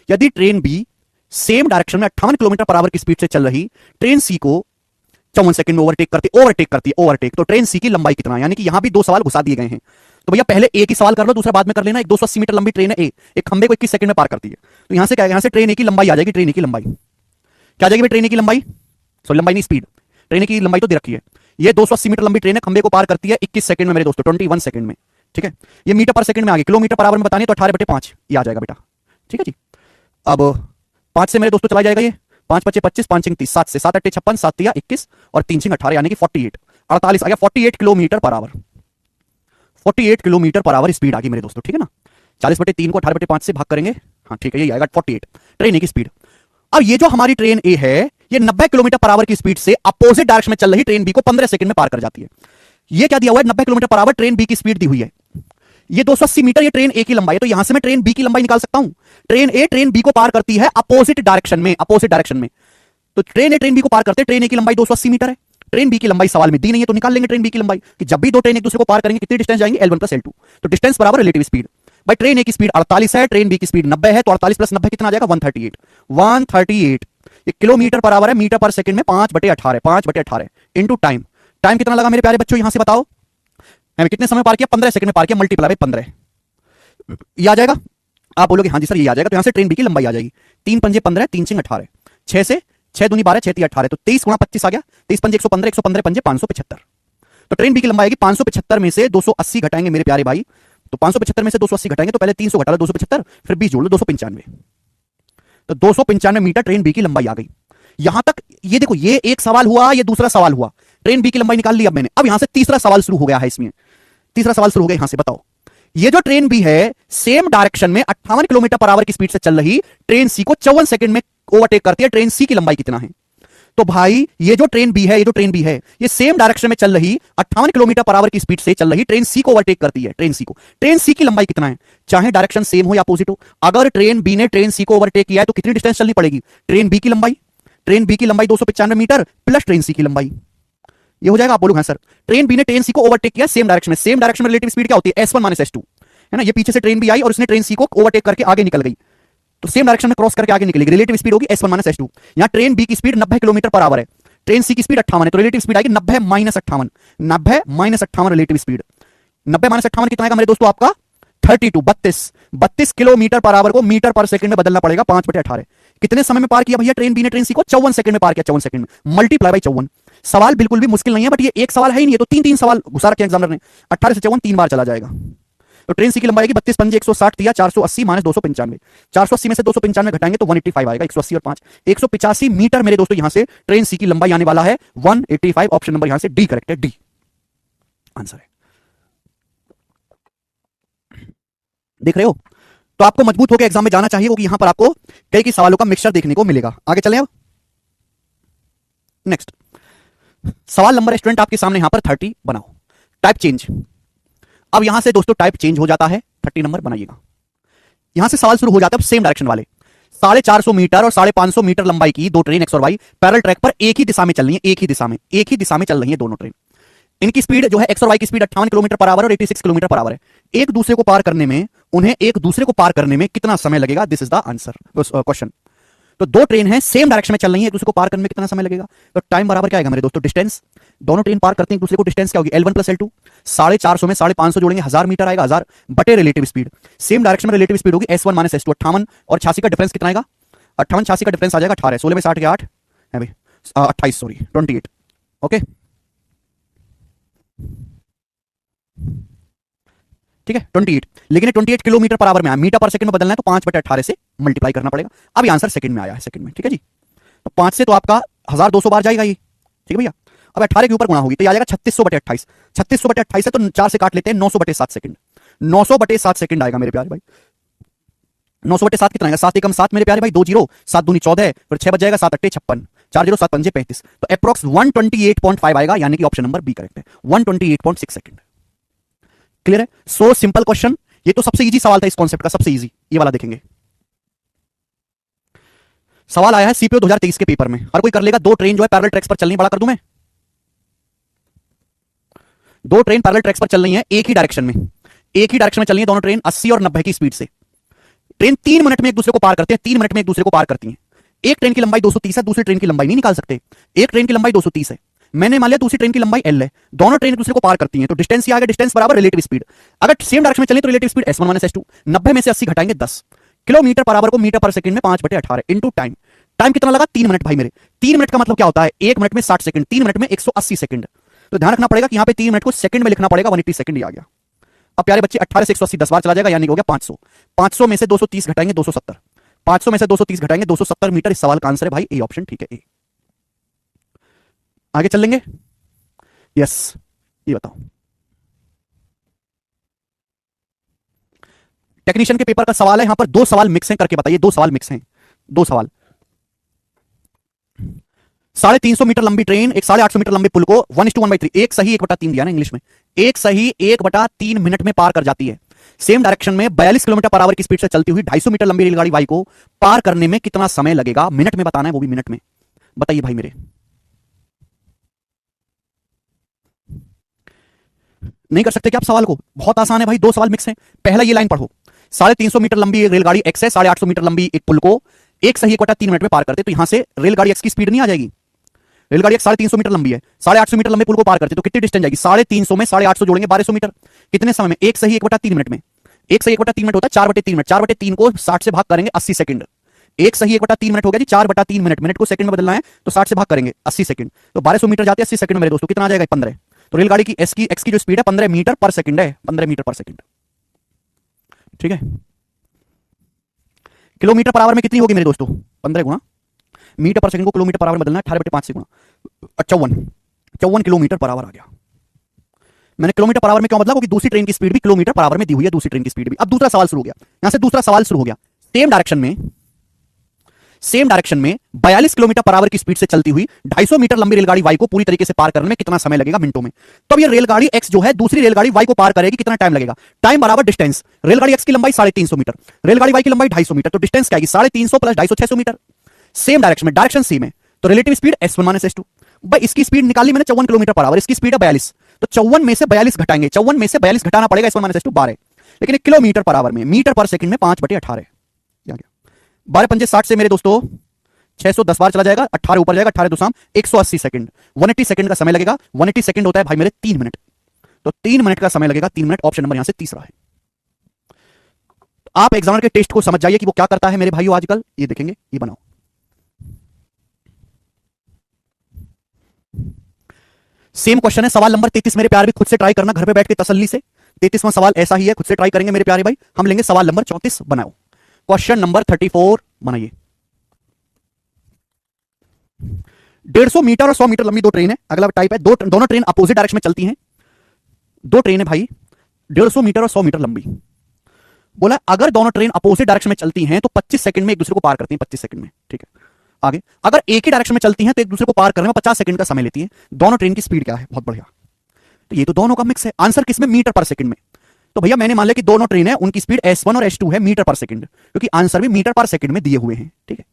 यदि ट्रेन बी सेम डायरेक्शन में 58 किलोमीटर पर आवर की स्पीड से चल रही ट्रेन सी को 54 सेकंड में ओवरटेक करती है, तो ट्रेन सी की लंबाई कितना है? यानी कि यहां भी दो सवाल घुसा दिए गए हैं। तो भैया पहले ए की सवाल कर लो, दूसरा बाद में कर लेना। एक 280 मीटर लंबी ट्रेन है ए, एक खंबे को 21 सेकंड में पार करती है, तो यहां से क्या है, यहां से ट्रेन ए की लंबाई आ जाएगी। ट्रेन ए की लंबाई क्या आ जाएगी? ट्रेन ए की लंबाई, सॉरी लंबाई नहीं, स्पीड। ट्रेन ए की लंबाई तो दे रखी है। ये 280 मीटर लंबी ट्रेन है, खंबे को पार करती है 21 सेकंड में मेरे दोस्तों, 21 सेकंड में, ठीक है। ये मीटर पर सेकंड में आ गई, किलोमीटर पर आवर में बतानी है तो 18/5 ये आ जाएगा बेटा, ठीक है जी। अब 5 से मेरे दोस्तों चला जाएगा, ये 5 × 5 = 25, 5 × 3 = 7 से 7 × 8 = 56, 7 × 3 = 21 और 3 × 18 यानी कि 48 48 आ गया, 48 kilometre per hour, 48 kilometre per hour speed आ गई मेरे दोस्तों, ठीक है ना। 40/3 को 18/5 से भाग करेंगे, हाँ ठीक है, यही आएगा 48 ट्रेन ए की स्पीड। अब ये जो हमारी ट्रेन ए है, ये 90 किलोमीटर पर आवर की स्पीड से अपोजिट डायरेक्शन में चल रही ट्रेन बी को 15 सेकंड में पार कर जाती है। ये क्या दिया हुआ है? 90 kilometre per hour train B की स्पीड दी हुई है। ये 280 मीटर ये ट्रेन ए की लंबाई है, तो यहां से मैं ट्रेन बी की लंबाई निकाल सकता हूं। ट्रेन ए ट्रेन बी को पार करती है अपोजिट डायरेक्शन में, अपोजिट डायरेक्शन में। तो ट्रेन ए ट्रेन बी को पार करते हैं, ट्रेन ए की लंबाई 280 मीटर है, ट्रेन बी की लंबाई सवाल में दी नहीं है, तो निकाल लेंगे ट्रेन बी की लंबाई कि जब भी दो ट्रेन एक दूसरे को पार करेंगे कितनी डिस्टेंस जाएंगे? L1 + L2, तो डिस्टेंस बराबर रिलेटिव स्पीड। भाई ट्रेन ए की स्पीड 48 है, ट्रेन बी की स्पीड 90 है, तो 48 + 90 कितना आ जाएगा? 138 138। ये किलोमीटर पर आवर है, मीटर पर सेकंड में 5/18 5/18 इनटू टाइम। टाइम कितना लगा मेरे प्यारे बच्चों? यहां से बताओ, मैंने कितने समय पार किया? 15 सेकंड में पार किया, मल्टीप्लाई बाय 15 ये आ जाएगा। आप बोलोगे हाँ जी सर ये आ जाएगा, तो यहां से ट्रेन बी की लंबाई आ जाएगी 3 × 5 = 15, 3 × 6 = 18, 6 से 6 दूनी 12, 6 × 3 = 18, तो 23 × 25 आ गया, 23 × 5 = 115, 115 × 5 = 575। तो ट्रेन बी की लंबाई आएगी 575 में से 280 घटाएंगे मेरे प्यारे भाई, तो 575 में से 280 घटाएंगे तो पहले 300 घटा लो, 275, फिर 20 जोड़ लो, 295। तो 295 मीटर ट्रेन बी की लंबाई आ गई। यहां तक ये देखो, ये एक सवाल हुआ, ये दूसरा सवाल हुआ, ट्रेन बी की लंबाई निकाल ली अब मैंने। अब यहां से तीसरा सवाल शुरू हो गया है, इसमें तीसरा सवाल शुरू हो गया। यहां से बताओ, ये जो ट्रेन बी है सेम डायरेक्शन में 58 किलोमीटर पर आवर की स्पीड से चल रही ट्रेन सी को 54 सेकंड में ओवरटेक करती है, ट्रेन सी की लंबाई कितना है? तो भाई ये जो ट्रेन बी है, ये सेम डायरेक्शन में चल रही 58 किलोमीटर पर आवर की स्पीड से चल रही ट्रेन सी को ओवरटेक करती है, ट्रेन सी को। ट्रेन सी की लंबाई कितना है? चाहे डायरेक्शन सेम हो या अपोजिट हो, अगर ट्रेन बी ने ट्रेन सी को ओवरटेक किया है तो कितनी डिस्टेंस चलनी पड़ेगी? ट्रेन बी की लंबाई 295 मीटर प्लस ट्रेन सी की लंबाई, ये हो जाएगा। आप बोलोगे हाँ सर, ट्रेन बी ने ट्रेन सी को ओवरटेक किया सेम डायरेक्शन में रिलेटिव स्पीड क्या होती है? S1 - S2, है ना। ये पीछे से ट्रेन बी आई और उसने ट्रेन सी को ओवरटेक करके आगे निकल गई, तो सेम डायरेक्शन में क्रॉस करके आगे निकलेगी, रिलेटिव स्पीड होगी S1 - S2। यहां ट्रेन बी की स्पीड 90 किलोमीटर पर आवर है, ट्रेन सी की स्पीड 58 है, तो रिलेटिव स्पीड आएगी 90 - 58, 90 - 58 रिलेटिव स्पीड। 90 - 58 कितना आएगा मेरे दोस्तों? आपका 32 किलोमीटर पर आवर को मीटर पर सेकंड में बदलना पड़ेगा, 5/18। कितने समय में पार किया भैया ट्रेन बी ने ट्रेन सी को? 54 सेकंड में पार किया, 54 सेकंड में, मल्टीप्लाई बाय 54। सवाल बिल्कुल भी मुश्किल नहीं है, बट ये एक सवाल है ही नहीं, तो तीन सवाल घुसा रखे एग्जामिनर ने। 18 से 54 3 बार चला जाएगा, तो ट्रेन सी की लंबाई 32 × 5 = 160 दिया, 480 - 295, 480 में से 295 घटाएंगे तो 185 आएगा, 180 और 5 185 मीटर मेरे दोस्तों यहां से ट्रेन सी की लंबाई आने वाला है 185। ऑप्शन नंबर यहां से डी करेक्ट है, डी आंसर है। देख रहे हो, तो आपको मजबूत होकर एग्जाम में जाना चाहिए, क्योंकि यहां पर आपको कई सवालों का मिक्सचर देखने को मिलेगा। आगे चलें अब नेक्स्ट सवाल नंबर स्टूडेंट आपके सामने यहां पर 30 बनाओ, टाइप चेंज। अब यहां से दोस्तों टाइप चेंज हो जाता है, 30 नंबर बनाइएगा। यहां से सवाल शुरू हो जाता है सेम डायरेक्शन वाले, 450 मीटर और 550 मीटर लंबाई की दो ट्रेन एक्स और वाई पैरेलल ट्रैक पर एक ही दिशा में चल रही है, एक ही दिशा में चल रही है दोनों ट्रेन। इनकी स्पीड जो है एक्स और वाई की स्पीड 58 किलोमीटर पर आवर और 86 किलोमीटर पर आवर है। एक दूसरे को पार करने में कितना समय लगेगा? This is the answer question. तो दो ट्रेन है सेम डायरेक्शन में चल रही है, एक दूसरे को पार करने में कितना समय लगेगा? तो टाइम बराबर क्या आएगा मेरे दोस्तों? डिस्टेंस, दोनों ट्रेन पार करते हैं एक दूसरे को, डिस्टेंस क्या होगी? L1 + L2, 450 में 550 जोड़ेंगे, 1000 मीटर आएगा, 1000 बटे रिलेटिव स्पीड। सेम डायरेक्शन में रिलेटिव स्पीड होगी S1 - S2, 58 और 86 का डिफरेंस कितना आएगा? 58 86 का डिफरेंस आ जाएगा 18, 16 में 60 के 8 है भाई, 28 सॉरी 28। ओके ठीक है 28, लेकिन 28 किलोमीटर पर आवर में आया, मीटर पर सेकंड में बदलना है तो 5/18 से मल्टीप्लाई करना पड़ेगा। अब ये आंसर सेकंड में आया है, सेकंड में, ठीक है जी। तो 5 से तो आपका 1200 बार जाएगा ये, ठीक है भैया। अब 18 के ऊपर गुणा होगी तो ये आ जाएगा 3600/28, 3600/28 है तो 4 से काट लेते हैं, 900/7 सेकंड, 900/7 सेकंड आएगा मेरे प्यारे भाई। 900/7 कितना आएगा? 7 एकम 7 मेरे प्यारे भाई, 2 0, 7 दूनी 14, फिर 6 बच जाएगा, 7 8 56, 4 0 7 5 35, तो अप्रॉक्स 128.5 आएगा, यानी कि ऑप्शन नंबर बी करेक्ट है, 128.6 सेकंड। क्लियर है? सो सिंपल क्वेश्चन, ये तो सबसे इजी सवाल था इस कॉन्सेप्ट का, सबसे इजी ये वाला देखेंगे। सवाल आया है सीपीओ 2023 के पेपर में, हर कोई कर लेगा। दो ट्रेन जो है पैरेलल ट्रैक्स पर चलनी, बड़ा कर दूं मैं, दो ट्रेन पैरेलल ट्रैक्स पर चल रही हैं, एक ही डायरेक्शन में, एक ही डायरेक्शन में चल रही है दोनों ट्रेन 80 और 90 की स्पीड से। ट्रेन 3 मिनट में एक दूसरे को पार करते हैं, 3 मिनट में एक दूसरे को पार करती हैं। एक ट्रेन की लंबाई 230 है, दूसरी ट्रेन की लंबाई नहीं निकाल सकते। एक ट्रेन की लंबाई 230 है, मैंने मान लिया दूसरी ट्रेन की लंबाई L है, दोनों ट्रेन एक दूसरे को पार करती हैं, तो डिस्टेंस आ गया, डिस्टेंस बराबर रिलेटिव स्पीड। अगर सेम डायरेक्शन में चले तो relative speed S1 minus S2, 90 में से 80 घटाएंगे 10 किलोमीटर पर आवर को मीटर पर सेकंड में 5/18 इंटू टाइम। टाइम कितना लगा? 3 मिनट भाई मेरे। 3 मिनट का मतलब क्या होता है? 1 मिनट में 60 सेकंड, 3 मिनट में 180 सेकंड। तो ध्यान रखना पड़ेगा कि यहां पे 3 मिनट को सेकंड में लिखना पड़ेगा, 180 सेकंड आ गया। अब प्यारे बच्चे 18 से 180 10 बार चला जाएगा, यानी हो गया 500। 500 में से 230 घटाएंगे 270, 500 में से 230 घटाएंगे 270 मीटर। इस सवाल का आंसर है भाई ए ऑप्शन, ठीक है ए। आगे चल लेंगे। यस, ये बताओ टेक्नीशियन के पेपर का सवाल है, यहां पर 2 सवाल मिक्स हैं, करके बताइए। 2 सवाल मिक्स हैं, 2 सवाल। 350 मीटर लंबी ट्रेन एक 850 मीटर लंबे पुल को 1:1/3, एक सही 1/3 दिया ना इंग्लिश में, एक सही 1/3 मिनट में पार कर जाती है। सेम डायरेक्शन में 42 किलोमीटर पर आवर की स्पीड से चलती हुई 250 मीटर लंबी रेलगाड़ी वाई को पार करने में कितना समय लगेगा? मिनट में बताना है, वो भी मिनट में। बताइए भाई मेरे। नहीं कर सकते क्या आप सवाल को? बहुत आसान है भाई, 2 सवाल मिक्स हैं। पहला ये लाइन पढ़ो, 350 मीटर लंबी एक रेलगाड़ी एक्स है, 850 मीटर लंबी एक पुल को एक सही 1/3 मिनट में पार करते, तो यहां से रेलगाड़ी एक्स की स्पीड नहीं आ जाएगी। रेलगाड़ी एक 350 मीटर लंबी है, 850 मीटर लंबे पुल को पार करते, तो कितनी डिस्टेंस जाएगी? 350 में 850 जोड़ेंगे 1200 मीटर। कितने समय में? एक सही 1/3 मिनट में। एक सही 1/3 मिनट होता है 4/3 मिनट, 4/3 को 60 से भाग करेंगे 80 सेकंड। एक सही 1/3 मिनट हो गया जी, 4/3 मिनट, मिनट को सेकंड में बदलना है तो 60 से भाग करेंगे 80 सेकंड, तो 1200 मीटर जाते हैं 80 सेकंड मेरे दोस्तों, कितना आ जाएगा? 15। तो रेलगाड़ी की एक्स की जो स्पीड है 15 मीटर पर सेकंड है, 15 मीटर पर सेकंड, ठीक है। किलोमीटर पर आवर में कितनी होगी मेरे दोस्तों? 15 गुना मीटर पर सेकंड को किलोमीटर पर आवर में बदलना है, 18/5 से गुना 54 किलोमीटर पर आवर आ गया। मैंने किलोमीटर पर आवर में क्यों बदला? क्योंकि दूसरी ट्रेन की स्पीड भी किलोमीटर पर आवर में दी हुई है, दूसरी ट्रेन की स्पीड भी। अब दूसरा सवाल शुरू हो गया, यहां से दूसरा सवाल शुरू हो गया। सेम डायरेक्शन में 42 किलोमीटर पर आवर की स्पीड से चलती हुई 250 मीटर लंबी रेलगाड़ी वाई को पूरी तरीके से पार करने में कितना समय लगेगा? मिनटों में। तो ये रेलगाड़ी एक्स जो है दूसरी रेलगाड़ी वाई को पार करेगी, कितना टाइम लगेगा? टाइम बराबर डिस्टेंस। रेलगाड़ी एक्स की लंबाई 350 मीटर, रेलगाड़ी वाई की लंबाई 250 मीटर, तो डिस्टेंस क्या आएगी? 350 प्लस 250 600 मीटर। सेम डायरेक्शन में, डायरेक्शन सेम है, तो relative speed S1 minus S2। भाई इसकी स्पीड निकाली मैंने 54 किलोमीटर पर आवर, इसकी स्पीड है 42, तो 54 में से 42 घटाएंगे, 54 में से 42 घटाना पड़ेगा, S1 माइनस S2 12, लेकिन किलोमीटर पर आवर में, मीटर पर सेकंड में 5/18 12 पंजे 60 से मेरे दोस्तों 610 बार चला जाएगा, 18 ऊपर जाएगा, 18 2 180 सेकंड, 180 सेकंड का समय लगेगा। 180 सेकंड होता है भाई मेरे 3 मिनट, तो 3 मिनट का समय लगेगा, 3 मिनट। ऑप्शन नंबर यहां से तीसरा है। आप एग्जामिनर के टेस्ट को समझ जाइए कि वो क्या करता है मेरे भाइयों आजकल, ये देखेंगे, ये बनाओ। सेम क्वेश्चन है, सवाल नंबर 33 मेरे प्यारे भी खुद से ट्राई करना घर पे बैठ के तसल्ली से। 33वां सवाल ऐसा ही है, खुद से ट्राई करेंगे मेरे प्यारे भाई। हम लेंगे सवाल नंबर 34, बनाओ। क्वेश्चन नंबर 34 बनाइए। 150 मीटर और 100 मीटर लंबी 2 ट्रेन है, अगला टाइप है, दोनों ट्रेन अपोजिट डायरेक्शन में चलती हैं। 2 ट्रेन है भाई 150 मीटर और 100 मीटर लंबी। बोला अगर दोनों ट्रेन अपोजिट डायरेक्शन में चलती हैं तो 25 सेकंड में एक दूसरे को पार करती हैं, 25 सेकंड में, ठीक है। आगे, अगर एक ही डायरेक्शन में चलती हैं तो एक दूसरे को पार करने में 50 सेकंड का समय लेती है। दोनों ट्रेन की स्पीड क्या है? बहुत बढ़िया, तो ये तो दोनों का मिक्स है। आंसर किसमें? मीटर पर सेकंड में। तो भैया मैंने मान लिया कि दोनों ट्रेन है, उनकी स्पीड S1 और S2 है मीटर पर सेकंड, क्योंकि आंसर भी मीटर पर सेकंड में दिए हुए हैं, ठीक है।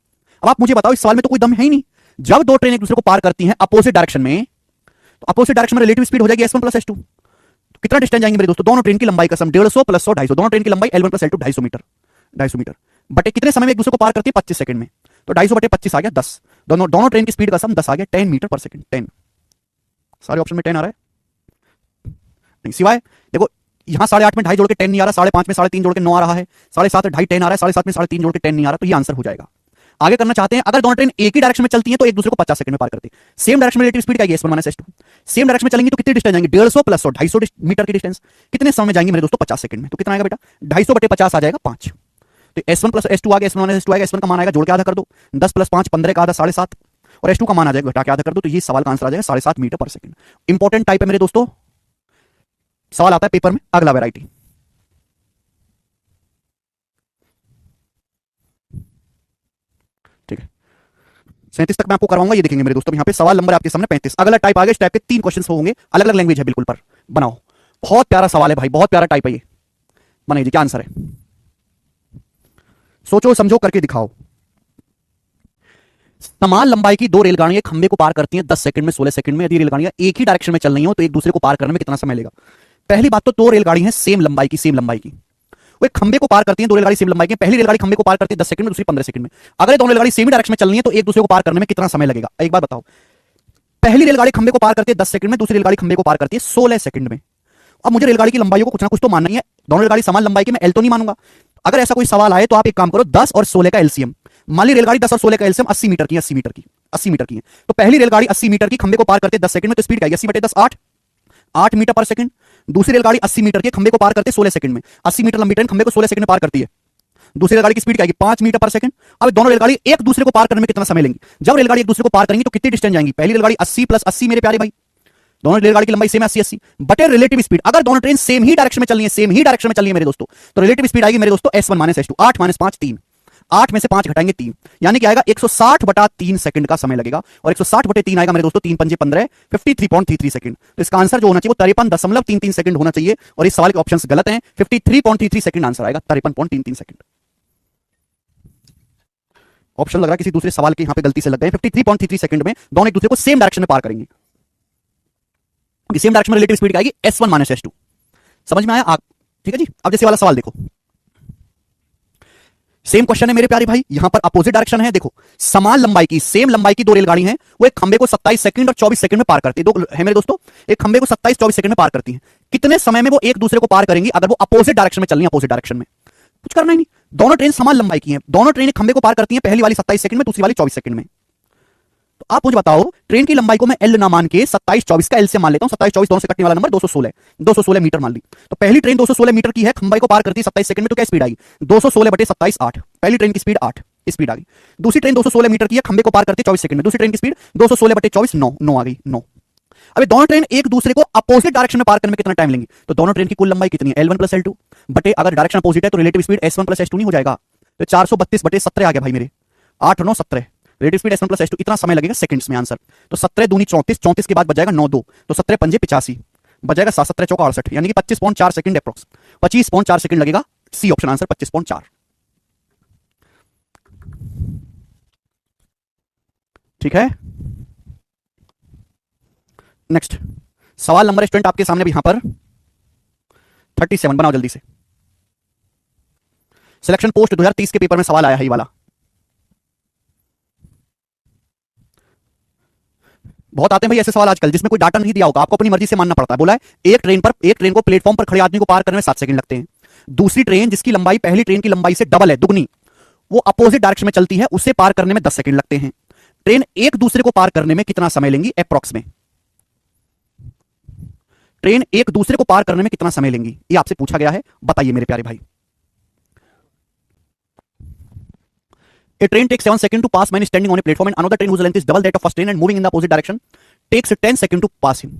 अब आप मुझे बताओ, इस सवाल में तो कोई दम है ही नहीं। जब 2 ट्रेन एक दूसरे को पार करती हैं अपोजिट डायरेक्शन में, तो अपोजिट डायरेक्शन में रिलेटिव स्पीड हो जाएगी S1 प्लस S2। तो कितना डिस्टेंस जाएंगे मेरे दोस्तों? दोनों ट्रेन की लंबाई का सम 150 प्लस 100 250, दोनों ट्रेन की लंबाई L1 plus L2 250 metre, 250 metre बटे कितने समय में एक दूसरे को पार करती है? 25 सेकंड में, तो 250 बटे 25 आ गया 10। दोनों ट्रेन की स्पीड का सम 10 आ गया, 10 मीटर पर सेकंड, 10। सारे ऑप्शन में 10 आ रहा है नहीं, सिवाय देखो यहां 8.5 में 2.5 जोड़ के 10 नहीं आ रहा, 5.5 में 3.5 जोड़ के 9 आ रहा है, 7.5 2.5 10 आ रहा है, 7.5 में 3.5 जोड़ के 10 नहीं आ रहा, तो ये आंसर हो जाएगा। आगे करना चाहते हैं, अगर दोनों ट्रेन एक ही डायरेक्शन में चलती हैं तो एक दूसरे को 50 सेकंड में पार करती है। सेम डायरेक्शन में रिलेटिव स्पीड क्या है? S1 minus S2। Same direction में चलेंगे तो कितनी डिस्टेंस जाएंगे? 150 प्लस 100 250 मीटर की डिस्टेंस, कितने समय में जाएंगे मेरे दोस्तों? 50 सेकंड में। तो कितना आएगा बेटा? 250 बटे 50 आ जाएगा 5। तो S1 प्लस S2 आ गया, S1 माइनस S2 आएगा, S1 का मान आएगा जोड़ के आधा कर दो, 10 प्लस 5 15 का आधा 7.5, और S2 का मान आ जाएगा घटा के आधा कर दो, तो ये सवाल का आंसर आ जाएगा 7.5 metre per second. Important type है मेरे दोस्तों, सवाल आता है पेपर में। अगला वैरायटी, ठीक है, 37 तक मैं आपको करवाऊंगा, ये देखेंगे मेरे दोस्तों। यहाँ पे सवाल नंबर आपके सामने 35। अगला टाइप आ गया, इस टाइप के 3 क्वेश्चंस होंगे, अलग अलग लैंग्वेज है बिल्कुल, पर बनाओ। बहुत प्यारा सवाल है भाई, बहुत प्यारा टाइप है ये। बनाइए, क्या आंसर है? सोचो समझो करके दिखाओ। समान लंबाई की दो रेलगाड़ियां खंबे को पार करती हैं 10 सेकंड में 16 सेकंड में। यदि रेलगाड़ियां एक ही डायरेक्शन में चल रही हो तो एक दूसरे को पार करने में कितना समय लेगा? पहली बात तो दो रेलगाड़ी हैं सेम लंबाई की वो एक खंबे को पार करती हैं। दो रेलगाड़ी सेम लंबाई की, पहली रेलगाड़ी खंबे को पार करती है 10 सेकंड में, दूसरी 15 सेकंड में। अगर ये दोनों रेलगाड़ी सेम ही डायरेक्शन में चल रही है तो एक दूसरे को पार करने में कितना समय लगेगा? एक बात बताओ, पहली रेलगाड़ी खंबे को पार करती है 10 सेकंड में, दूसरी रेलगाड़ी खंबे को पार करती है 16 सेकंड में। अब मुझे रेलगाड़ी की लंबाइयों को कुछ ना कुछ तो मानना ही है। दोनों रेलगाड़ी समान लंबाई की, मैं एल तो नहीं मानूंगा। अगर ऐसा कोई सवाल आए तो आप एक काम करो, 10 और 16 का एलसीएम। मान ली रेलगाड़ी 10 और 16 का एलसीएम 80 मीटर की, 80 मीटर की है। तो पहली रेलगाड़ी 80 मीटर की खंबे को पार करते 10 सेकंड में, तो स्पीड क्या है? 80 बटे 10 8 मीटर पर सेकंड। दूसरी रेलगाड़ी 80 मीटर के खंबे को पार करते 16 सेकंड में। 80 मीटर लंबी ट्रेन खंबे को 16 सेकंड में पार करती है। दूसरी रेलगाड़ी की स्पीड क्या है? 5 मीटर पर सेकंड। अब दोनों रेलगाड़ी एक दूसरे को पार करने में कितना समय लेंगी? जब रेलगाड़ी एक दूसरे को पार करेंगी तो कितनी डिस्टेंस जाएंगी? पहली रेलगाड़ी 80 प्लस 80 मेरे प्यारे भाई, दोनों रेलगाड़ी की लंबाई सेम है 80 बटे रिलेटिव स्पीड। अगर दोनों ट्रेन सेम ही डायरेक्शन में चल रही है मेरे दोस्तों, तो रिलेटिव स्पीड आएगी मेरे दोस्तों S1 माइनस S2। 8 माइनस 5 3, 8 में से 5 घटाएंगे 3, यानी कि आएगा 160 बटा 3 सेकंड का समय लगेगा। और 160 बटे 3 आएगा मेरे दोस्तों 3 पंजे 15, 53.33 सेकंड। तो इसका आंसर जो होना चाहिए वो 53.33 सेकंड होना चाहिए। और इस सवाल के ऑप्शंस गलत हैं। 53.33 सेकंड आंसर आएगा, 53.33 सेकंड। ऑप्शन लग रहा है किसी दूसरे सवाल के यहां पे गलती से लग गए। 53.33 सेकंड में दोनों एक दूसरे को सेम डायरेक्शन में पार करेंगे। सेम डायरेक्शन में रिलेटिव स्पीड आएगी S1 माइनस S2। समझ में आया आप? ठीक है जी। अब जैसे वाला सवाल देखो, सेम क्वेश्चन है मेरे प्यारे भाई, यहां पर अपोजिट डायरेक्शन है। देखो, समान लंबाई की सेम लंबाई की दो रेलगाड़ी हैं, वो एक खंबे को 27 सेकंड और 24 सेकंड में पार करती है। दो है मेरे दोस्तों, एक खंबे को 27-24 सेकंड में पार करती हैं। कितने समय में वो एक दूसरे को पार करेंगी अगर वो अपोजिट डायरेक्शन में चल रही है? अपोजिट डायरेक्शन में कुछ करना ही नहीं, दोनों ट्रेन समान लंबाई की हैं, दोनों ट्रेन खंबे को पार करती हैं, पहली वाली 27 सेकंड में, दूसरी वाली 24 सेकंड में। तो आप मुझे बताओ, ट्रेन की लंबाई को मैं एल ना मान के 27-24 का एल से मान लेता हूं। 27-24 दोनों से कटने वाला नंबर 216 मीटर मान ली। तो पहली ट्रेन 216 मीटर की है, खंबे को पार करती है 27 सेकंड में, तो क्या स्पीड आई? 216 बटे 27 8। पहली ट्रेन की स्पीड 8 स्पीड आ गई। दूसरी ट्रेन 216 मीटर की है, खंबे को पार करती है 24 सेकंड में, दूसरी ट्रेन की स्पीड 216 बटे 24 9 आ गई 9। अभी दोनों ट्रेन एक दूसरे को अपोजिट डायरेक्शन में पार करने में कितना टाइम लेंगी? तो दोनों ट्रेन की कुल लंबाई कितनी है? L1 प्लस L2 बटे, अगर डायरेक्शन अपोजिट है तो relative speed S1 plus S2 नहीं हो जाएगा? तो 432 बटे 17 आ गया भाई मेरे, 8 9 17। Relative speed S1 plus S2, इतना समय लगेगा सेकंड्स में आंसर। तो 17 दूनी 34, 34 के बाद बच जाएगा 9 2, तो 17 पंजे 85, बच जाएगा 7 17 चौका 68, यानी कि 25.4 सेकंड अप्रोक्स, 25.4 सेकंड लगेगा। C option answer 25.4। ठीक है। नेक्स्ट सवाल नंबर स्टूडेंट आपके सामने यहां पर 37 बनाओ जल्दी से। सिलेक्शन पोस्ट 2030 के पेपर में सवाल आया है ये वाला। बहुत आते हैं भाई ऐसे सवाल आजकल जिसमें कोई डाटा नहीं दिया होगा, आपको अपनी मर्जी से मानना पड़ता है। बोला है एक ट्रेन को प्लेटफॉर्म पर खड़े आदमी को पार करने में 7 सेकंड लगते हैं। दूसरी ट्रेन जिसकी लंबाई पहली ट्रेन की लंबाई से डबल है, दुगनी, वो अपोजिट डायरेक्शन में चलती है, उसे पार करने में 10 सेकंड लगते हैं। ट्रेन एक दूसरे को पार करने में कितना समय लेंगी अप्रॉक्स में? ट्रेन एक दूसरे को पार करने में कितना समय लेंगी, ये आपसे पूछा गया है, बताइए मेरे प्यारे भाई। A train takes 7 seconds to pass man standing on a platform, and another train whose length is double that of first train and moving in the opposite direction takes 10 seconds to pass him.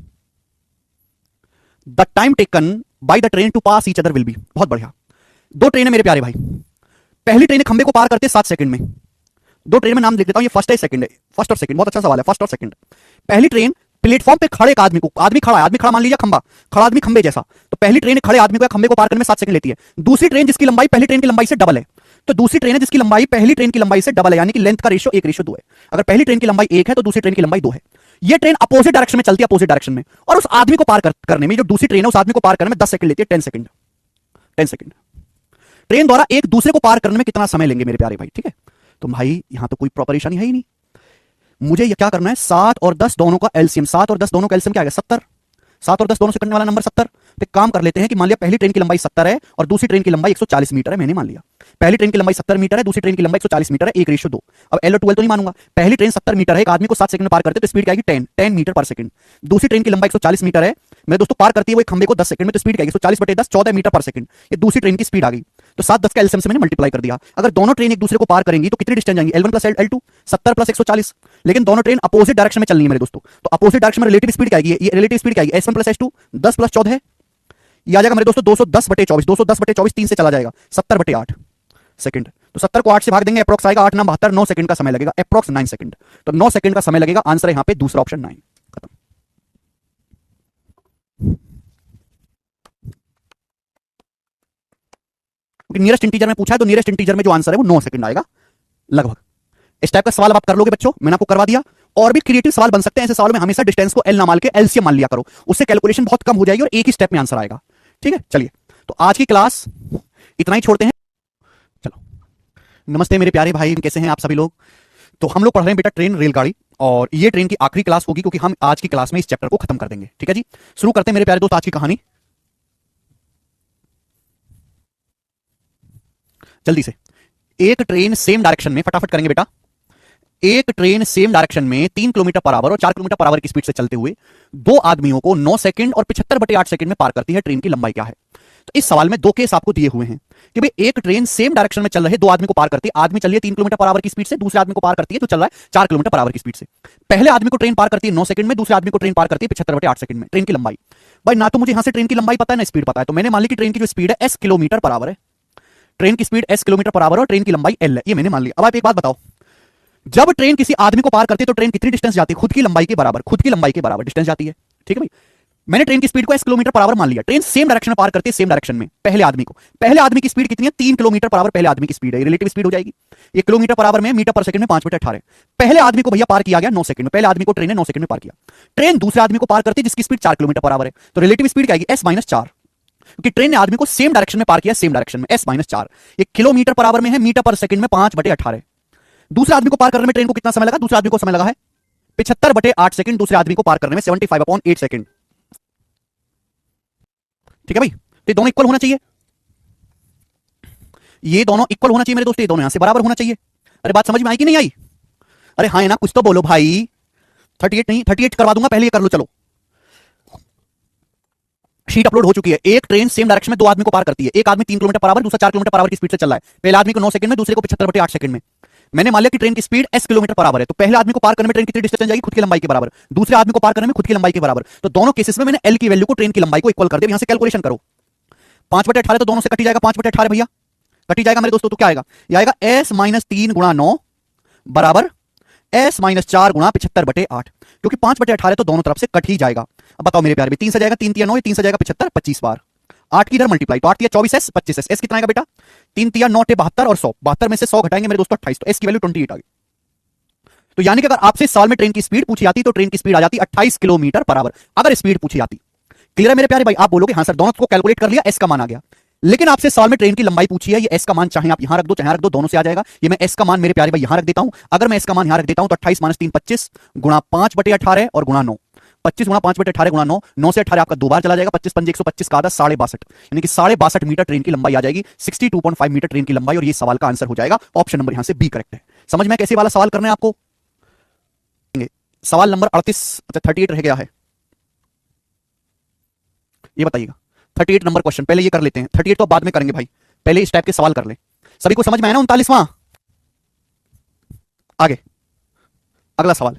The time taken by the train to pass each other will be। बहुत बढ़िया। दो train है मेरे प्यारे भाई, पहली train खंबे को पार करते 7 सेकंड में। दो ट्रेन में नाम लिख देता हूं, ये फर्स्ट है सेकंड है, फर्स्ट और सेकंड, बहुत अच्छा सवाल है, फर्स्ट और सेकंड। पहली ट्रेन प्लेटफॉर्म पे खड़े एक आदमी को, आदमी खड़ा मान लीजिए, खंबा खड़ा आदमी खंबे जैसा, तो पहली ट्रेन खड़े आदमी को खंबे को पार करने में 7 सेकंड लेती है। दूसरी ट्रेन जिसकी लंबाई पहली ट्रेन की लंबाई से डबल है, तो दूसरी ट्रेन है जिसकी लंबाई पहली ट्रेन की लंबाई से डबल है, यानी कि लेंथ का रेशियो 1:2 है। अगर पहली ट्रेन की लंबाई 1 है तो दूसरी ट्रेन की लंबाई 2 है। ये ट्रेन अपोजिट डायरेक्शन में चलती है, अपोजिट डायरेक्शन में, और उस आदमी को पार करने में, जो दूसरी ट्रेन है उस आदमी को पार करने में 10 सेकंड लेती है, 10 सेकंड 10 सेकंड। ट्रेन द्वारा एक दूसरे को पार करने में कितना समय लेंगे मेरे प्यारे भाई? ठीक है, तो भाई यहां तो कोई परेशानी है ही नहीं। मुझे ये क्या करना है, 7 और 10 दोनों का एलसीएम, 7 और 10 दोनों का एलसीएम क्या है? 70। 7 और 10 दोनों से कटने वाला नंबर 70। तो काम कर लेते हैं कि मान लिया पहली ट्रेन की लंबाई 70 है और दूसरी ट्रेन की लंबाई 140 मीटर है, मैंने मान लिया। पहली ट्रेन की लंबाई 70 मीटर है, दूसरी ट्रेन की लंबाई 140 मीटर है, 1:2। अब एल और 12 तो नहीं मानूंगा। पहली ट्रेन 70 मीटर है, एक आदमी को 7 सेकंड में पार करते तो स्पीड क्या आएगी? 10 मीटर पर सेकंड। दूसरी ट्रेन की लंबाई 140 मीटर है मेरे दोस्तों, पार करती है वो एक खंबे को 10 सेकंड में, तो स्पीड क्या आएगी? 140 बटे 10 14 मीटर पर सेकंड। ये दूसरी ट्रेन की स्पीड आ गई। तो 7 10 का एलसीएम से मैंने मल्टीप्लाई कर दिया। अगर दोनों ट्रेन एक दूसरे को पार करेंगी तो कितनी डिस्टेंस जाएंगी? L1 plus L2, 70 plus 140। लेकिन दोनों ट्रेन अपोजिट डायरेक्शन में चल रही है मेरे दोस्तों, तो अपोजिट डायरेक्शन में रिलेटिव स्पीड क्या आएगी? ये रिलेटिव स्पीड क्या आएगी? S1 प्लस S2, 10 प्लस 14 है, ये आ जाएगा मेरे दोस्तों 210 बटे 24। 210 बटे 24 3 से चला जाएगा, 70 बटे 8 सेकंड। तो 70 को 8 से भाग देंगे, अप्रोक्स आएगा 8 9 72, 9 सेकंड का समय लगेगा, अप्रोक्स 9 सेकंड। तो 9 सेकंड का समय लगेगा। आंसर है यहां पे दूसरा ऑप्शन 9। खत्म। नियरेस्ट इंटीजर में पूछा है तो नियरेस्ट इंटीजर में जो आंसर है वो 9 सेकंड आएगा लगभग। इस टाइप का सवाल आप कर लोगे बच्चों, मैंने आपको करवा दिया। और भी क्रिएटिव सवाल बन सकते हैं ऐसे सवालों में, हमेशा डिस्टेंस को एल ना मान के एलसीएम मान लिया करो, उससे कैलकुलेशन बहुत कम हो जाएगी और एक ही स्टेप में आंसर आएगा। ठीक है, चलिए तो आज की क्लास इतना ही छोड़ते हैं। चलो, नमस्ते मेरे प्यारे भाई, कैसे हैं आप सभी लोग। तो हम लोग पढ़ रहे हैं बेटा ट्रेन रेलगाड़ी, और ये ट्रेन की आखिरी क्लास होगी क्योंकि हम आज की क्लास में इस चैप्टर को खत्म कर देंगे। ठीक है जी, शुरू करते हैं मेरे प्यारे दोस्त आज की कहानी जल्दी से। एक ट्रेन सेम डायरेक्शन में, फटाफट करेंगे बेटा। एक ट्रेन सेम डायरेक्शन में 3 किलोमीटर पर आवर और 4 किलोमीटर पर आवर की स्पीड से चलते हुए दो आदमियों को 9 सेकंड और 75/8 सेकंड में पार करती है। ट्रेन की लंबाई क्या है? तो इस सवाल में दो केस आपको दिए हुए हैं कि भाई एक ट्रेन सेम डायरेक्शन में चल रहे दो आदमी को पार करती है। आदमी चल रही है 3 किलोमीटर पर आवर की स्पीड से, दूसरे आदमी को पार करती है जो चल रहा है 4 किलोमीटर पर आवर की स्पीड से। पहले आदमी को ट्रेन पार करती है 9 सेकंड में, दूसरे आदमी को ट्रेन पार करती है 75/8 सेकंड में। ट्रेन की लंबाई भाई, ना तो मुझे यहां से ट्रेन की लंबाई पता है ना स्पीड पता है, तो मैंने मान ली कि ट्रेन की जो स्पीड है एस किलोमीटर पर आवर है। ट्रेन की speed S kilometre per our और ट्रेन की लंबाई एल है, ये मैंने मान लिया। अब आप एक बात बताओ, जब ट्रेन किसी आदमी को पार करती है तो ट्रेन कितनी डिस्टेंस जाती है? खुद की लंबाई के बराबर, खुद की लंबाई के बराबर डिस्टेंस जाती है। ठीक है भाई, मैंने ट्रेन की स्पीड को एस किलोमीटर पर आवर मान लिया। ट्रेन सेम डायरेक्शन में पार करती है, सेम डायरेक्शन में पहले आदमी को। पहले आदमी की स्पीड कितनी है? 3 किलोमीटर पर आवर पहले आदमी की स्पीड है, रिलेटिव स्पीड हो जाएगी। ये किलोमीटर पर आवर में, मीटर पर सेकंड में 5/18। पहले आदमी को भैया पार किया गया 9 सेकंड में, पहले आदमी को ट्रेन ने 9 सेकंड में पार किया। ट्रेन दूसरे आदमी को पार करती है जिसकी स्पीड 4 किलोमीटर पर आवर है, तो रिलेटिव स्पीड क्या आएगी? S-4, क्योंकि ट्रेन ने आदमी को सेम डायरेक्शन में पार किया, सेम डायरेक्शन में, S-4। ये किलोमीटर पर आवर में है, मीटर पर सेकंड में 5/18। दूसरे आदमी को पार करने में ट्रेन को कितना समय लगा? दूसरे आदमी को समय लगा है 75/8 सेकंड, दूसरे आदमी को पार करने में 75/8 सेकंड। ठीक है भाई, तो ये दोनों इक्वल होना चाहिए, ये दोनों इक्वल होना चाहिए मेरे दोस्त, ये दोनों यहां से बराबर होना चाहिए। अरे बात समझ में आई कि नहीं आई? अरे हाँ है ना, कुछ तो बोलो भाई। 38 नहीं, 38 करवा दूंगा, पहले ये कर लो। चलो, शीट अपलोड हो चुकी है। एक ट्रेन सेम डायरेक्शन में दो आदमी को पार करती है। एक आदमी 3 किलोमीटर पर आवर, दूसरा 4 किलोमीटर पर आवर की स्पीड से चल रहा है। पहले आदमी को 9 सेकंड में, दूसरे को 75/8 सेकंड में। मैंने मान लिया कि ट्रेन की speed S kilometre per our है, तो पहले आदमी को पार करने में ट्रेन कितनी डिस्टेंस जाएगी? खुद की लंबाई के बराबर। दूसरे आदमी को पार करने में खुद की लंबाई के बराबर। तो दोनों केसेस में मैंने एल की वैल्यू को ट्रेन की लंबाई को इक्वल कर दिया। यहां से कैलकुलेशन करो, 5/18 तो दोनों से कटी जाएगा, 5/18 भैया कटी जाएगा मेरे दोस्तों। तो क्या आएगा? ये आएगा S-3 गुणा 9 बराबर S-4 गुणा 75/8, क्योंकि 5/18 तो दोनों तरफ से कट ही जाएगा। अब बताओ मेरे प्यारे, 3 से जाएगा 3 तिया 9, 3 से जाएगा 75, 25 बार 8 की इधर मल्टीप्लाई, तो 8 तिया 24S, 25S। एस कितना आएगा बेटा? 3 तिया 9 टे 72 और 100, 72 में से 100 घटाएंगे मेरे दोस्तों 28, तो एस की वैल्यू 28 आ गई। तो यानी कि अगर आपसे सवाल में ट्रेन की स्पीड पूछी जाती तो ट्रेन की स्पीड आ जाती 28 किलोमीटर पर आवर, अगर स्पीड पूछी जाती। क्लियर है मेरे प्यारे भाई? आप बोलोगे हाँ सर, दोनों को कैलकुलेट कर लिया, एस का मान आ गया। लेकिन आपसे सवाल में ट्रेन की लंबाई पूछी है, ये एस का मान चाहे आप यहां रख दो चाहे यहां रख दो, दोनों से आ जाएगा। ये मैं एस का मान मेरे प्यारे भाई यहां रख देता हूं। अगर मैं एस का मान यहां रख देता हूं तो 28 - 3 25 गुणा 5/18 और गुणा 9, 25 गुणा 5/18 गुणा 9, 9 से 18 आपका दो बार चला जाएगा, 25 पंजे 125 का आधा 62.5, यानी कि 62.5 मीटर ट्रेन की लंबाई आ जाएगी। 62.5 मीटर ट्रेन की लंबाई, और ये सवाल का आंसर हो जाएगा ऑप्शन नंबर यहां से बी करेक्ट है। समझ में कैसे वाला सवाल करना है आपको? सवाल नंबर 38, 38 रह गया है, ये बताइएगा। 38 नंबर क्वेश्चन पहले ये कर लेते हैं, 38 तो बाद में करेंगे भाई, पहले इस टाइप के सवाल कर ले। सभी को समझ में आया ना? 39वां। आगे अगला सवाल,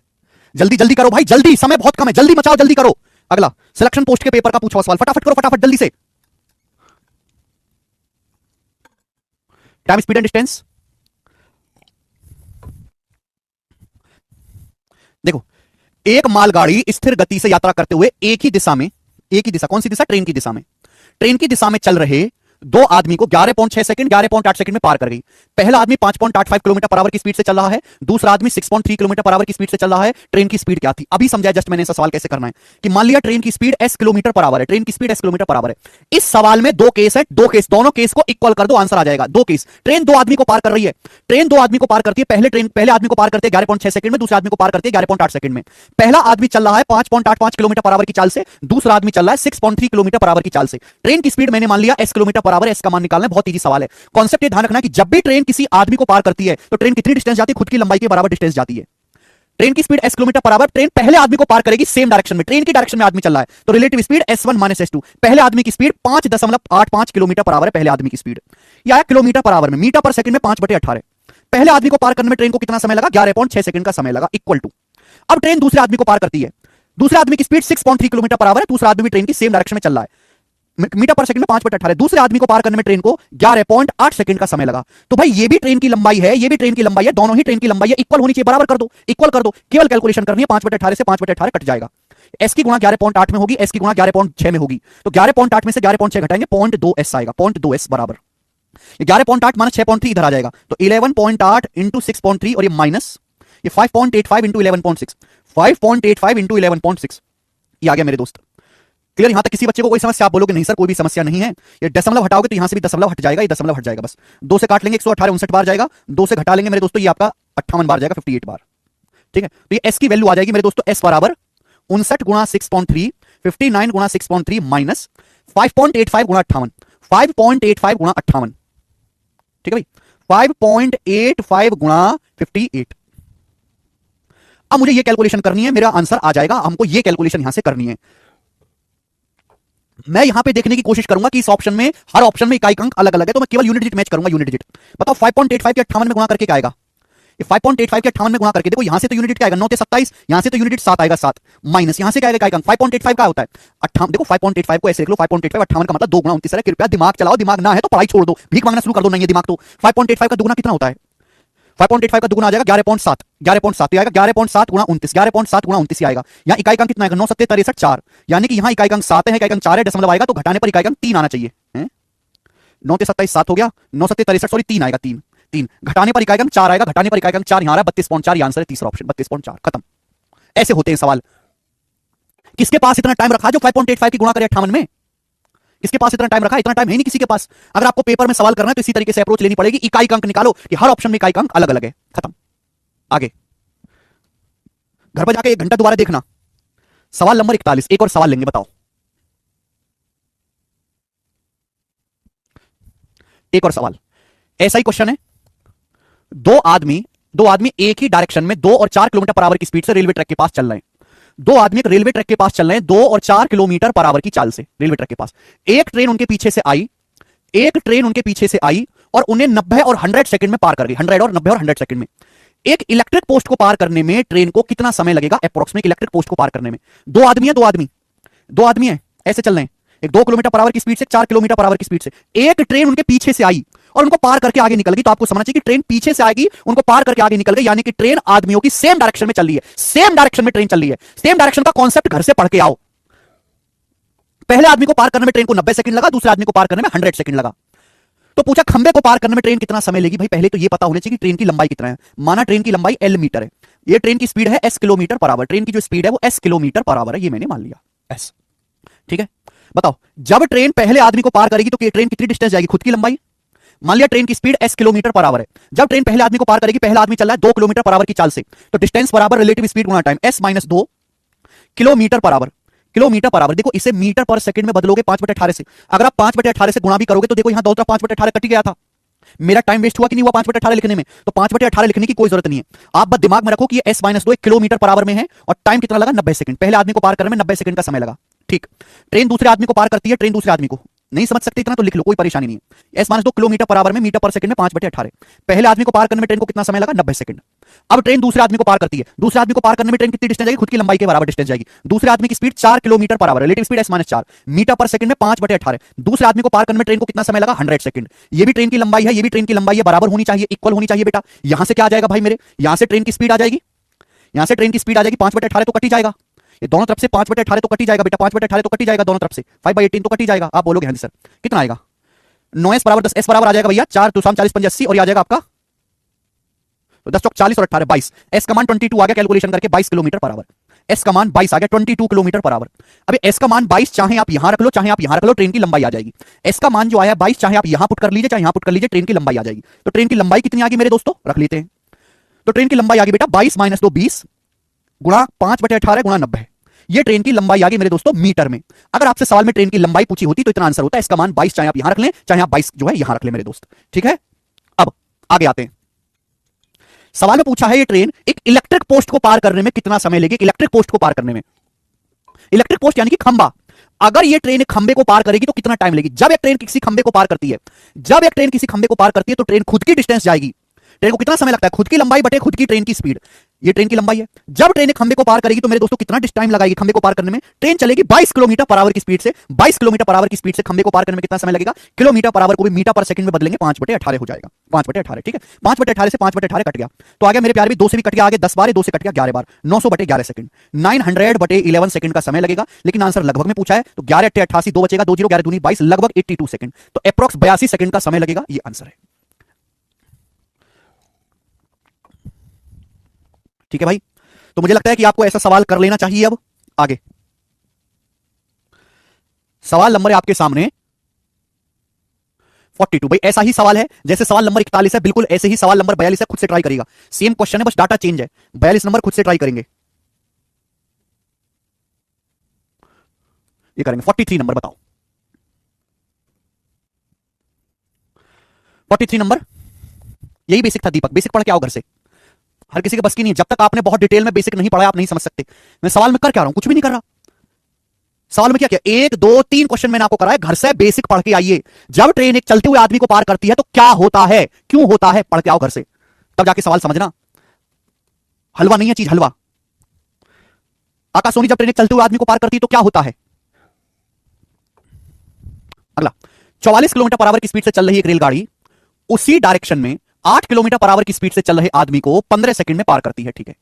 जल्दी जल्दी करो भाई, जल्दी, समय बहुत कम है, जल्दी मचाओ, जल्दी करो। अगला सिलेक्शन पोस्ट के पेपर का पूछा हुआ सवाल, फटाफट करो, फटाफट जल्दी से। Time, speed and distance. देखो, एक मालगाड़ी स्थिर गति से यात्रा करते हुए एक ही दिशा में, एक ही दिशा, कौन सी दिशा? ट्रेन की दिशा में, ट्रेन की दिशा में चल रहे दो आदमी को 11.6 सेकंड 11.8 सेकंड में पार कर गई। पहला आदमी 5.85 किलोमीटर पर आवर की स्पीड से चल रहा है, दूसरा आदमी 6.3 किलोमीटर पर आवर की स्पीड से चल रहा है। ट्रेन की स्पीड क्या थी? अभी समझाया जस्ट मैंने। ऐसा सवाल कैसे करना है कि मान लिया ट्रेन की speed S kilometre per our है, ट्रेन की speed S kilometre per our है। इस सवाल में दो केस है, दो केस, दोनों केस को इक्वल कर दो, आंसर आ जाएगा। दो केस, ट्रेन दो आदमी को पार कर रही है, ट्रेन दो आदमी को पार करती है। पहले आदमी को पार करते हैं 11.6 सेकंड में, दूसरे आदमी को पार करते हैं 11.8 सेकंड में। पहला आदमी चल रहा है 5.85 किलोमीटर पर आवर की चाल से, दूसरा आदमी चल रहा है 6.3 किलोमीटर पर आवर की चाल से। ट्रेन की स्पीड मैंने मान लिया S kilometre per our, S का मान निकालना है, बहुत इजी सवाल है। कॉन्सेप्ट ये ध्यान रखना कि जब भी ट्रेन किसी आदमी को पार करती है तो ट्रेन कितनी डिस्टेंस जाती है? खुद की लंबाई के बराबर डिस्टेंस जाती है। ट्रेन की speed S kilometre per hour, train पहले आदमी को पार करेगी सेम डायरेक्शन में, ट्रेन की डायरेक्शन में आदमी चल रहा है, तो रिलेटिव स्पीड S1 - S2। पहले आदमी की स्पीड 5.85 किलोमीटर पर आवर है, पहले आदमी की स्पीड। या किलोमीटर पर आवर में, मीटर पर सेकंड में 5/18। पहले आदमी को पार करने में ट्रेन को कितना समय लगा? 11.6 सेकंड का समय लगा, इक्वल टू। अब ट्रेन दूसरे आदमी को पार करती है, दूसरे आदमी की स्पीड 6.3 किलोमीटर पर आवर है, दूसरा आदमी भी ट्रेन की सेम डायरेक्शन में चल रहा है, मीटर पर सेकंड में 5/18। दूसरे आदमी को पार करने में ट्रेन को 11.8 सेकंड का समय लगा। तो भाई ये भी ट्रेन की लंबाई है, ये भी ट्रेन की लंबाई है, दोनों ही ट्रेन की लंबाई है, इक्वल होनी चाहिए, बराबर कर दो, इक्वल कर दो। केवल कैलकुलेशन करनी है, 5/18 से 5/18 कट जाएगा। एस की गुणा 11.8 में होगी, एस की गुणा 11.6 में होगी, तो 11.8 में से 11.6 घटाएंगे 0.2s आएगा, 0.2s बराबर। 11.8 माइनस 6.3 इधर आ जाएगा, तो 11.8 इंटू 6.3 और ये माइनस ये 5.85 इंटू 11.6, 5.85 इंटू 11.6 ये आ गया मेरे दोस्त। क्लियर? यहां तक किसी बच्चे को कोई समस्या? आप बोलोगे नहीं सर कोई भी समस्या नहीं है, ये दशमलव हटाओगे तो यहां से भी दशमलव हट जाएगा, ये दशमलव हट जाएगा, बस 2 से काट लेंगे 118 59 बार जाएगा, 2 से घटा लेंगे मेरे दोस्तों ये आपका 58 बार जाएगा, 58 बार। ठीक है, तो ये एस की वैल्यू आ जाएगी मेरे दोस्तों, एस बराबर 59 गुणा 6.3, 59 गुणा 6.3 माइनस 5.85 गुणा 58, 5.85 गुणा 58। ठीक है भाई, 5.85 गुणा 58। अब मुझे ये कैलकुलेशन करनी है, मेरा आंसर आ जाएगा, हमको ये कैलकुलेशन यहां से करनी है। मैं यहां पे देखने की कोशिश करूंगा कि इस ऑप्शन में, हर ऑप्शन में इकाई अंक अलग अलग है, तो मैं केवल यूनिट डिजिट मैच करूंगा, यूनिट डिजिट। बताओ 5.85 के 58 में गुणा करके क्या आएगा? ये 5.85 के 58 में गुणा करके देखो, यहां से तो यूनिट क्या आएगा 9 के 27, यहां से तो यूनिट 7 आएगा 7, माइनस यहां से क्या आएगा इकाई अंक 5.85 का होता है 58। देखो 5.85 को ऐसे लिख लो, 5.85 58 का मतलब 2 गुणा 29 है। कृपया दिमाग चलाओ, दिमाग ना है तो पढ़ाई छोड़ दो, भीख मांगना शुरू कर दो, नहीं है दिमाग तो 5.85 का दुगुना कितना होता है? 5.85 का दुगुना आ जाएगा 11.7, 11.7 आएगा, 11.7 गुणा 29, 11.7 गुणा 29 आएगा। यहाँ इकाई अंक कितना आएगा 9 7 63 4, यानी कि यहाँ इकाई अंक 7 है, इकाई अंक 4 है, दशमलव आएगा तो घटाने पर इकाई अंक 3 आना चाहिए। 9 के 27 7 हो गया, 9 7 63 सॉरी 3 आएगा, 3 3 घटाने पर इकाई अंक 4 आएगा, घटाने पर इकाई अंक 4 यहाँ आ रहा है 32.4, आंसर है तीसरा ऑप्शन 32.4। खत्म। ऐसे होते हैं सवाल। किसके पास इतना टाइम रखा जो 5.85 की गुणा करे 58 में? किसके पास इतना टाइम रखा? इतना टाइम है नहीं किसी के पास। अगर आपको पेपर में सवाल करना है तो इसी तरीके से अप्रोच लेनी पड़ेगी, इकाई अंक निकालो कि हर ऑप्शन में इकाई अंक अलग अलग है। खत्म। आगे घर पर जाके 1 घंटा दोबारा देखना। सवाल नंबर 41, एक और सवाल लेंगे, बताओ। एक और सवाल, ऐसा ही क्वेश्चन है। दो आदमी एक ही डायरेक्शन में 2 और 4 किलोमीटर पर आवर की स्पीड से रेलवे ट्रैक के पास चल रहे हैं। दो आदमी एक रेलवे ट्रैक के पास चल रहे हैं 2 और 4 किलोमीटर पर आवर की चाल से रेलवे ट्रैक के पास। एक ट्रेन उनके पीछे से आई और उन्हें 90 और 100 सेकंड में पार कर गई। 100 और 90 और 100 सेकंड में। एक इलेक्ट्रिक पोस्ट को पार करने में ट्रेन को कितना समय लगेगा अप्रोक्सीमेट? इलेक्ट्रिक पोस्ट को पार करने में दो आदमी है ऐसे चल रहे हैं, एक 2 किलोमीटर पर आवर की स्पीड से 4 किलोमीटर पर आवर की स्पीड से। एक ट्रेन उनके पीछे से आई और उनको पार करके आगे निकल गई। तो आपको समझना चाहिए कि ट्रेन पीछे से आएगी, उनको पार करके आगे निकल गई, यानी कि ट्रेन आदमियों की सेम डायरेक्शन में चल रही है, सेम डायरेक्शन में ट्रेन चल रही है। सेम डायरेक्शन का कॉन्सेप्ट घर से पढ़ के आओ। पहले आदमी को पार करने में ट्रेन को 90 सेकंड लगा, दूसरे आदमी को पार करने में 100 सेकंड लगा। तो पूछा खंबे को पार करने में ट्रेन कितना समय लेगी? भाई पहले तो ये पता होना चाहिए कि ट्रेन की लंबाई कितना है। माना ट्रेन की लंबाई L मीटर है, ये ट्रेन की स्पीड है S kilometre per hour. Train की जो स्पीड है वो S किलोमीटर पर आवर है, ये मैंने मान लिया S। ठीक है, बताओ जब ट्रेन पहले आदमी को पार करेगी तो ट्रेन कितनी डिस्टेंस जाएगी? खुद की लंबाई। मान लिया ट्रेन की speed S kilometre per our है। जब ट्रेन पहले आदमी को पार करेगी, पहला आदमी चल रहा है 2 किलोमीटर पर आवर की चाल से, तो डिस्टेंस बराबर रिलेटिव स्पीड गुणा time, S minus 2 kilometre per our. Kilometre per our, देखो इसे मीटर पर सेकंड में बदलोगे 5/18 से। अगर आप 5/18 से गुणा भी करोगे तो देखो यहां 2 तरफ 5/18 कट गया था। मेरा टाइम वेस्ट हुआ कि नहीं हुआ 5/18 लिखने में? तो 5/18 लिखने की कोई जरूरत नहीं है। आप बस दिमाग में रखो कि ये S-2 किलोमीटर पर आवर में है और टाइम कितना लगा? 90 सेकंड। पहले आदमी को पार करने में 90 सेकंड का समय लगा। ठीक, ट्रेन दूसरे आदमी को पार करती है, ट्रेन दूसरे आदमी को नहीं समझ सकते इतना तो लिख लो, कोई परेशानी नहीं है। S-2 किलोमीटर पर आवर में मीटर पर सेकंड में 5/18। पहले आदमी को पार करने में ट्रेन को कितना समय लगा? 90 सेकंड। अब ट्रेन दूसरे आदमी को पार करती है, दूसरे आदमी को पार करने में ट्रेन कितनी डिस्टेंस जाएगी? खुद की लंबाई के बराबर डिस्टेंस जाएगी। दूसरे आदमी की speed 4 kilometre per hour, relative speed S-4 metre per second में 5/18। दूसरे आदमी को पार करने में ट्रेन को कितना समय लगा? 100 सेकंड। ये भी ट्रेन की लंबाई है, ये भी ट्रेन की लंबाई है, बराबर होनी चाहिए, इक्वल होनी चाहिए बेटा। यहां से क्या आ जाएगा भाई मेरे? यहां से ट्रेन की स्पीड आ जाएगी, यहां से ट्रेन की स्पीड आ जाएगी 5/18 तो कट ही जाएगा। ये दोनों तरफ से 5/18 तो कट ही जाएगा बेटा, 5/18 तो कट ही जाएगा दोनों तरफ से, 5/18 तो कट ही जाएगा। आप बोलोगे हाँ सर कितना आएगा? 9S बराबर 10, S बराबर आ जाएगा भैया 4 2 40 5 80 और ये आ जाएगा आपका तो 10 चौक 40 और 18 22। S का मान 22 आ गया कैलकुलेशन करके 22 किलोमीटर पर आवर। S का मान 22 आ गया 22 किलोमीटर पर आवर। अभी S का मान 22 चाहे आप यहां रख लो चाहे आप यहां रख लो, ट्रेन की लंबाई आ जाएगी। S का मान जो आया 22 चाहे आप यहां पुट कर लीजिए चाहे यहां पुट कर लीजिए, ट्रेन की लंबाई आ जाएगी। तो ट्रेन की लंबाई कितनी आ गई मेरे दोस्तों? रख लेते हैं। तो ट्रेन की लंबाई आ गई बेटा 22 माइनस 2 20 गुणा 5/18 गुणा 90। ये ट्रेन की लंबाई आ गई मेरे दोस्तों मीटर में। अगर आपसे सवाल में ट्रेन की लंबाई पूछी होती तो इतना आंसर होता है। इसका मान 22 चाहे आप यहां रख लें चाहे आप 22 जो है यहां रख लें मेरे दोस्त। ठीक है, अब आगे आते हैं। सवाल में पूछा है ये ट्रेन एक इलेक्ट्रिक पोस्ट को पार करने में कितना समय लेगी? इलेक्ट्रिक पोस्ट को पार करने में, इलेक्ट्रिक पोस्ट यानी कि खंबा। अगर ये ट्रेन एक खंबे को पार करेगी तो कितना टाइम लेगी? जब एक ट्रेन किसी खंबे को पार करती है, जब एक ट्रेन किसी खंबे को पार करती है तो ट्रेन खुद की डिस्टेंस जाएगी। ट्रेन को कितना समय लगता है? खुद की लंबाई बटे खुद की ट्रेन की स्पीड। ये ट्रेन की लंबाई है। जब ट्रेन एक खंबे को पार करेगी तो मेरे दोस्तों कितना टाइम लगाएगी खंबे को पार करने में? ट्रेन चलेगी 22 किलोमीटर पर आवर की स्पीड से। 22 किलोमीटर पर आवर की स्पीड से खंबे को पार करने में कितना समय लगेगा? किलोमीटर पर आवर को भी मीटर पर सेकंड में बदलेंगे, 5/18 हो जाएगा। 5/18, ठीक है। 5/18 से 5/18 कट गया तो आ गया मेरे प्यारे भी, 2 से भी कट गया आगे, 10 बार, 2 से कट गया 11 बार, 900/11 सेकंड, 900/11 सेकंड का समय लगेगा। लेकिन आंसर लगभग में पूछा है तो 11 8 88, 2 बचेगा, 2 0 11 दूनी 22, लगभग 82 सेकंड, तो अप्रॉक्स 82 सेकंड का समय लगेगा। ये आंसर है, ठीक है भाई। तो मुझे लगता है कि आपको ऐसा सवाल कर लेना चाहिए। अब आगे सवाल नंबर है आपके सामने 42। भाई ऐसा ही सवाल है जैसे सवाल नंबर 41 है, बिल्कुल ऐसे ही सवाल नंबर 42 है, खुद से ट्राई करेगा। सेम क्वेश्चन है, बस डाटा चेंज है। 42 नंबर खुद से ट्राई करेंगे, ये करेंगे। 43 नंबर बताओ, 43 नंबर। यही बेसिक था दीपक, बेसिक पढ़ के आओ घर से। हर किसी के बस की नहीं है, जब तक आपने बहुत डिटेल में बेसिक नहीं पढ़ा आप नहीं समझ सकते। मैं सवाल में कर क्या रहा हूं? कुछ भी नहीं कर रहा। सवाल में क्या किया? 1 2 3 क्वेश्चन मैंने आपको कराया, घर से बेसिक पढ़ के आइए। जब ट्रेन एक चलते हुए आदमी को पार करती है तो क्या होता है, क्यों होता है, पढ़ के आओ घर से, तब जाके सवाल समझना। हलवा नहीं है चीज, हलवा। आकाशवाणी, जब ट्रेन एक चलते हुए आदमी को पार करती है तो क्या होता है? अगला, 44 किलोमीटर पर आवर की स्पीड से चल रही एक रेलगाड़ी उसी डायरेक्शन में 8 किलोमीटर पर आवर की स्पीड से चल रहे आदमी को 15 सेकंड में पार करती है, ठीक है।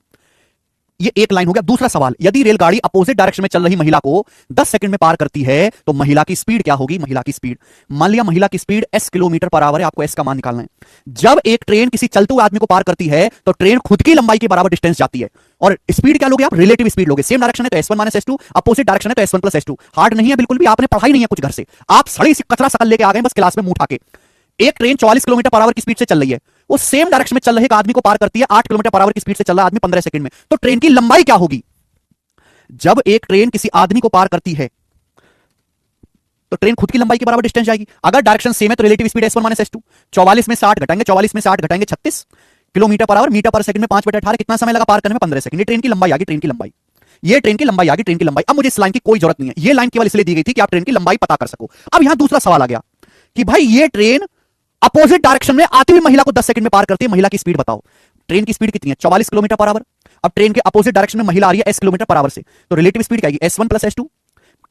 ये एक लाइन हो गया। दूसरा सवाल, यदि रेलगाड़ी अपोजिट डायरेक्शन में चल रही महिला को 10 सेकंड में पार करती है तो महिला की स्पीड क्या होगी? महिला की स्पीड, मान लिया महिला की speed s kilometre per our है, आपको s का मान निकालना है। जब एक ट्रेन किसी चलते हुए आदमी को पार करती है तो ट्रेन खुद की लंबाई के बराबर डिस्टेंस जाती है। और स्पीड क्या लोगे आप? रिलेटिव स्पीड लोगे। सेम डायरेक्शन है तो s1 - s2, अपोजिट डायरेक्शन है तो s1 + s2। हार्ड नहीं है बिल्कुल भी, आपने पढ़ाई नहीं है कुछ घर से, आप सड़ी सी कचरा सकल लेके आ गए बस क्लास में मुंह उठा के। एक ट्रेन 44 किलोमीटर पर आवर की स्पीड से चल रही है, वो सेम डायरेक्शन में चल रहे एक आदमी को पार करती है 8 किलोमीटर पर आवर की स्पीड से चल रहा आदमी 15 सेकंड में, तो ट्रेन की लंबाई क्या होगी? जब एक ट्रेन किसी आदमी को पार करती है तो ट्रेन खुद की लंबाई के बराबर डिस्टेंस जाएगी। अगर डायरेक्शन सेम है तो रिलेटिव स्पीड s1 - s2, 44 में 60 घटाएंगे, 44 में 60 घटाएंगे 36 kilometre per hour, metre per second में 5/18, कितना समय लगा पार करने में? 15 सेकंड। ये ट्रेन की लंबाई आ गई, ट्रेन की लंबाई। ये ट्रेन की लंबाई आ गई, ट्रेन की लंबाई। अब मुझे इस लाइन की कोई जरूरत नहीं है, ये लाइन केवल इसलिए दी गई थी कि आप ट्रेन की लंबाई पता कर सको। अब यहां दूसरा सवाल आ गया कि भाई ये ट्रेन अपोजिट डायरेक्शन में आती हुई महिला को 10 सेकंड में पार करती है, महिला की स्पीड बताओ। ट्रेन की स्पीड कितनी है? 44 किलोमीटर पर आवर। अब ट्रेन के अपोजिट डायरेक्शन में महिला आ रही है s किलोमीटर पर आवर से, तो रिलेटिव स्पीड क्या आएगी? s1 + s2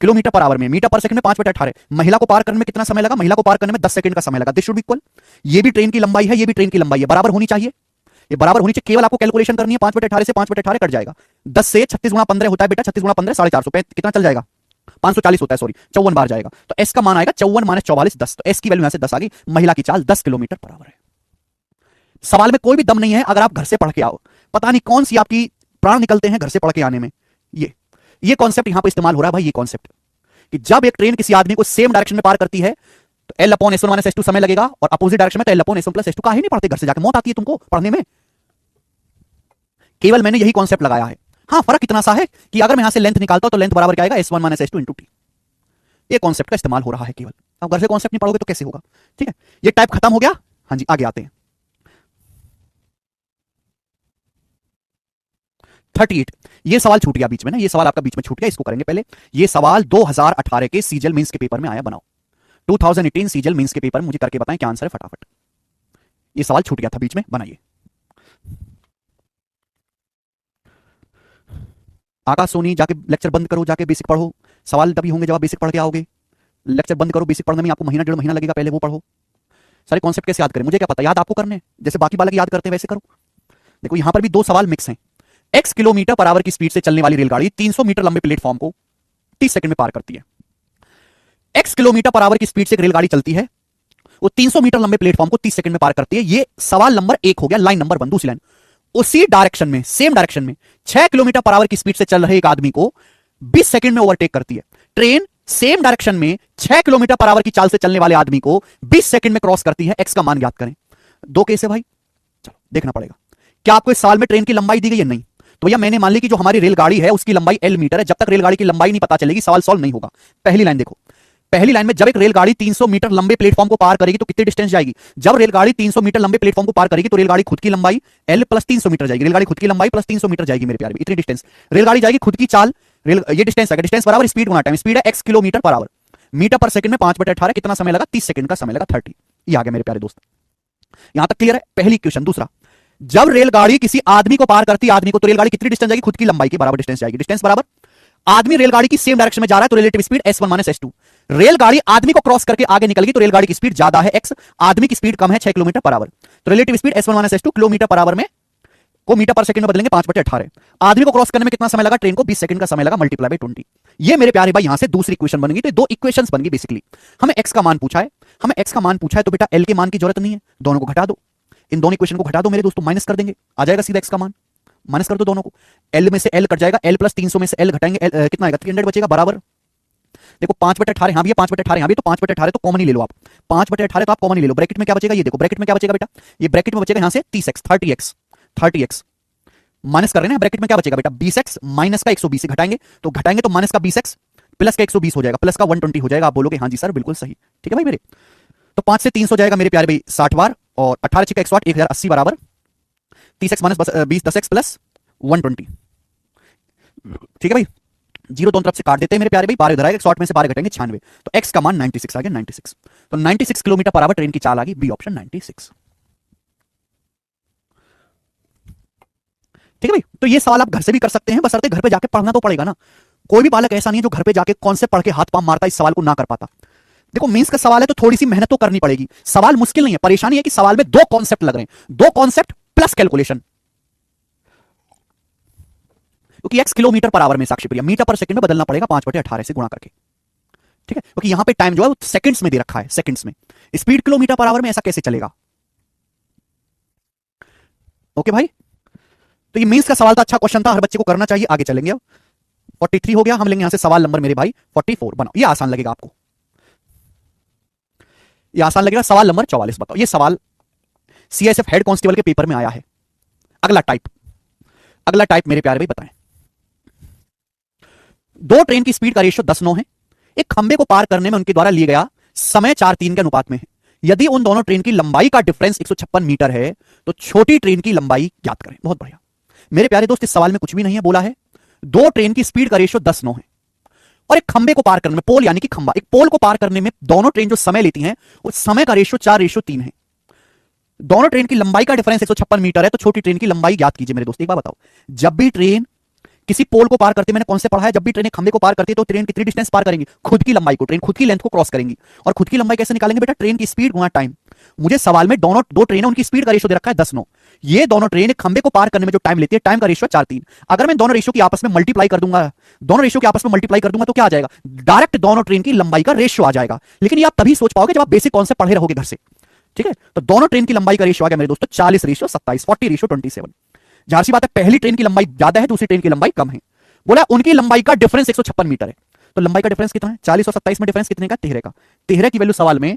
kilometre per our में मीटर पर सेकंड में 5/18। महिला को पार करने में कितना समय लगा? महिला को पार करने में 10 सेकंड का समय लगा। This should be equal. ये भी ट्रेन की लंबाई है, ये भी ट्रेन की लंबाई है, बराबर होनी चाहिए। ये बराबर होनी चाहिए, केवल आपको कैलकुलेशन करनी है। 5/18 से 5/18 कट जाएगा। 10 से 36 गुणा 15 होता है बेटा, 36 गुणा 15 450, कितना चल जाएगा? 540 होता है, सॉरी 54 बार जाएगा। तो s का मान आएगा 54 - 44 10, तो s की वैल्यू यहां से 10 आ गई। महिला की चाल 10 किलोमीटर पर आवर है। सवाल में कोई भी दम नहीं है, अगर आप घर से पढ़ के आओ। पता नहीं कौन सी आपकी प्राण निकलते हैं घर से पढ़ के आने में। ये कॉन्सेप्ट यहां पर इस्तेमाल हो रहा है भाई, ये कॉन्सेप्ट कि जब एक ट्रेन किसी आदमी को सेम डायरेक्शन में पार करती है तो l/s1 - s2 समय लगेगा, और अपोजिट डायरेक्शन में तो l/s1 + s2। काहे नहीं पढ़ते घर से जाके? मौत आती है तुमको पढ़ने में। केवल मैंने यही कॉन्सेप्ट लगाया है। हाँ, फर्क इतना सा है कि अगर मैं यहां से लेंथ निकालता हूं तो लेंथ बराबर क्या आएगा? s1 - s2 × t। ये कॉन्सेप्ट का इस्तेमाल हो रहा है केवल। अब घर से कॉन्सेप्ट नहीं पढ़ोगे तो कैसे होगा? ठीक है, ये टाइप खत्म हो गया। हाँ जी, आगे आते हैं। 38, ये सवाल छूट गया बीच में ना, ये सवाल आपका बीच में छूट गया, इसको करेंगे पहले। ये सवाल 2018 के सीजीएल मेंस के पेपर में आया, बनाओ। 2018 सीजीएल मेंस के पेपर में मुझे करके बताएं क्या आंसर है फटाफट। ये सवाल छूट गया था बीच में, बनाइए। आकाश सोनी, जाके लेक्चर बंद करो, जाके बेसिक पढ़ो। सवाल तभी होंगे जब आप बेसिक पढ़ के आओगे। लेक्चर बंद करो, बेसिक पढ़ने में आपको महीना 1.5 महीना लगेगा, पहले वो पढ़ो। सारे कॉन्सेप्ट कैसे याद करें मुझे क्या पता, याद आपको करने, जैसे बाकी बालक याद करते हैं वैसे करो। देखो यहां पर भी 2 सवाल मिक्स हैं। x किलोमीटर पर आवर की स्पीड से चलने वाली रेलगाड़ी 300 मीटर लंबे प्लेटफॉर्म को 30 सेकंड में पार करती है। x किलोमीटर पर आवर की स्पीड से एक रेलगाड़ी चलती है, वो 300 मीटर लंबे प्लेटफॉर्म को 30 सेकंड में पार करती है। ये सवाल नंबर 1 हो गया, लाइन नंबर 1, दूसरी लाइन। उसी डायरेक्शन में, सेम डायरेक्शन में 6 किलोमीटर पर आवर की स्पीड से चल रहे एक आदमी को 20 सेकंड में ओवरटेक करती है। ट्रेन सेम डायरेक्शन में 6 किलोमीटर पर आवर की चाल से चलने वाले आदमी को 20 सेकंड में क्रॉस करती है। x का मान ज्ञात करें। 2 केस है भाई, चलो देखना पड़ेगा। क्या आपको इस सवाल में ट्रेन की लंबाई दी गई है? नहीं। तो भैया मैंने मान ली कि जो हमारी रेलगाड़ी है उसकी लंबाई l मीटर है। जब तक रेलगाड़ी की लंबाई नहीं पता चलेगी सवाल सॉल्व नहीं होगा। पहली लाइन देखो, पहली लाइन में जब एक रेलगाड़ी 300 मीटर लंबे प्लेटफॉर्म को पार करेगी तो कितनी डिस्टेंस जाएगी? जब रेलगाड़ी 300 मीटर लंबे प्लेटफॉर्म को पार करेगी तो रेलगाड़ी खुद की लंबाई l + 300 मीटर जाएगी। रेलगाड़ी खुद की लंबाई + 300 मीटर जाएगी मेरे प्यारे, इतनी डिस्टेंस रेलगाड़ी जाएगी। खुद की चाल, ये डिस्टेंस है, डिस्टेंस बराबर स्पीड गुणा टाइम। स्पीड है x kilometre per hour, metre per second में 5/18, कितना समय लगा? 30 सेकंड का समय लगा, 30। ये आ गया मेरे प्यारे दोस्त, यहां तक क्लियर है? पहली क्वेश्चन। दूसरा, जब रेलगाड़ी किसी आदमी को पार करती है, आदमी को, तो रेलगाड़ी कितनी डिस्टेंस जाएगी? खुद की लंबाई के बराबर डिस्टेंस जाएगी। डिस्टेंस बराबर आदमी रेलगाड़ी की सेम डायरेक्शन में जा रहा है तो relative speed s1 minus s2। रेलगाड़ी आदमी को क्रॉस करके आगे निकल गई तो रेलगाड़ी की स्पीड ज्यादा है x, आदमी की स्पीड कम है 6 किलोमीटर पर आवर, तो relative speed s1 minus s2 kilometre per our में को मीटर पर सेकंड में बदलेंगे 5/18। आदमी को क्रॉस करने में कितना समय लगा? ट्रेन को 20 सेकंड का समय लगा, मल्टीप्लाई बाय 20। ये मेरे प्यारे भाई यहां से दूसरी इक्वेशन बन गई। तो दो इक्वेशंस बन गई बेसिकली। हमें x का मान पूछा है, तो बेटा l के मान की जरूरत नहीं है, दोनों को घटा दो, इन दोनों इक्वेशन को घटा दो मेरे दोस्तों, माइनस कर देंगे, आ जाएगा सीधा x का मान, माइनस कर दो दोनों को, l में से l कट जाएगा, l प्लस 300 में से l घटाएंगे, कितना आएगा? 300 बचेगा, बराबर देखो 5/18 यहां भी है, 5/18 यहां भी, तो 5/18 तो कॉमन ही ले लो आप, 5/18 तो आप कॉमन ही ले लो। ब्रैकेट में क्या बचेगा? ये देखो ब्रैकेट में क्या बचेगा बेटा, ये ब्रैकेट में बचेगा यहां से 30x माइनस कर रहे हैं, ब्रैकेट में क्या बचेगा बेटा? 20x माइनस का 120 घटाएंगे तो माइनस का 20x प्लस का 120 हो जाएगा, प्लस का 120 हो जाएगा। आप बोलोगे हाँ जी सर बिल्कुल सही, ठीक है भाई मेरे। तो 5 से 300 जाएगा मेरे प्यारे भाई 60 बार, और 18 6 108 1080 बराबर 30x माइनस 20 10x प्लस 120, ठीक है भाई। जीरो दोनों तरफ से काट देते हैं मेरे प्यारे भाई, 12 इधर आएगा, 108 में से 12 घटेंगे 96, तो x का मान 96 आ गया, 96। तो 96 किलोमीटर पर आवर ट्रेन की चाल आ गई, बी ऑप्शन 96, ठीक है भाई। तो ये सवाल आप घर से भी कर सकते हैं, बशर्ते घर पे जाके पढ़ना तो पड़ेगा ना। कोई भी बालक ऐसा नहीं है जो घर पे जाके कॉन्सेप्ट पढ़ के हाथ पांव मारता इस सवाल को ना कर पाता। देखो मींस का सवाल है तो थोड़ी सी मेहनत तो करनी पड़ेगी, सवाल मुश्किल नहीं है, परेशानी है कि सवाल में दो कॉन्सेप्ट लग रहे हैं, दो कॉन्सेप्ट प्लस कैलकुलेशन, क्योंकि x किलोमीटर पर आवर में Sakshi Priya metre per second में बदलना पड़ेगा 5/18 से गुणा करके, ठीक है, क्योंकि यहां पे टाइम जो है वो सेकंड्स में दे रखा है, सेकंड्स में, स्पीड किलोमीटर पर आवर में, ऐसा कैसे चलेगा? ओके भाई, तो ये मींस का सवाल था, अच्छा क्वेश्चन था, हर बच्चे को करना चाहिए। आगे चलेंगे अब 43 हो गया, हम लेंगे यहां से सवाल नंबर मेरे भाई 44, बनाओ, ये आसान लगेगा आपको, ये आसान लगेगा। सवाल नंबर 44 बताओ, ये सवाल सीएसएफ हेड कांस्टेबल के पेपर में आया है। अगला टाइप मेरे प्यारे भाई बताएं, दो ट्रेन की स्पीड का रेशियो 10:9 है, एक खंबे को पार करने में उनके द्वारा लिया गया समय 4:3 के अनुपात में है। यदि उन दोनों ट्रेन की लंबाई का डिफरेंस 156 मीटर है तो छोटी ट्रेन की लंबाई ज्ञात करें। बहुत बढ़िया मेरे प्यारे दोस्त, इस सवाल में कुछ भी नहीं है, बोला है दो ट्रेन की स्पीड का रेशियो 10:9 है और एक खंबे को पार करने में, पोल यानी कि खंबा, एक पोल को पार करने में दोनों ट्रेन जो समय लेती हैं उस समय का रेशियो 4:3 है। दोनों ट्रेन की लंबाई का डिफरेंस 156 मीटर है तो छोटी ट्रेन की लंबाई ज्ञात कीजिए। मेरे दोस्त एक बात बताओ, जब भी ट्रेन किसी पोल को पार करती है, मैंने कौन से पढ़ा है, जब भी ट्रेन खंबे को पार करती है तो ट्रेन कितनी डिस्टेंस पार करेंगी? खुद की लंबाई को, ट्रेन खुद की लेंथ को क्रॉस करेंगी। और खुद की लंबाई कैसे निकालेंगे बेटा? ट्रेन की स्पीड गुणा टाइम। मुझे सवाल में दो ट्रेन है, उनकी स्पीड का रेशियो दे रखा है 10:9। ये दोनों ट्रेन खंबे को पार करने में जो टाइम लेती है, टाइम का रेशियो 4:3। अगर मैं दोनों रेशियो की आपस में मल्टीप्लाई कर दूंगा, तो क्या आ जाएगा? डायरेक्ट दोनों ट्रेन की लंबाई का रेशियो आ जाएगा। लेकिन ये आप तभी सोच पाओगे जब आप बेसिक कॉन्सेप्ट पढ़े रहोगे घर से, ठीक है। तो दोनों ट्रेन की लंबाई का रेशियो आ गया मेरे दोस्तों 40:27, 40:27। जाहिर सी बात है पहली ट्रेन की लंबाई ज्यादा है, दूसरी ट्रेन की लंबाई कम है। बोला उनकी लंबाई का डिफरेंस 156 मीटर है, तो लंबाई का डिफरेंस कितना है? 40 और 27 में डिफरेंस कितने का? 13 का। 13 की वैल्यू सवाल में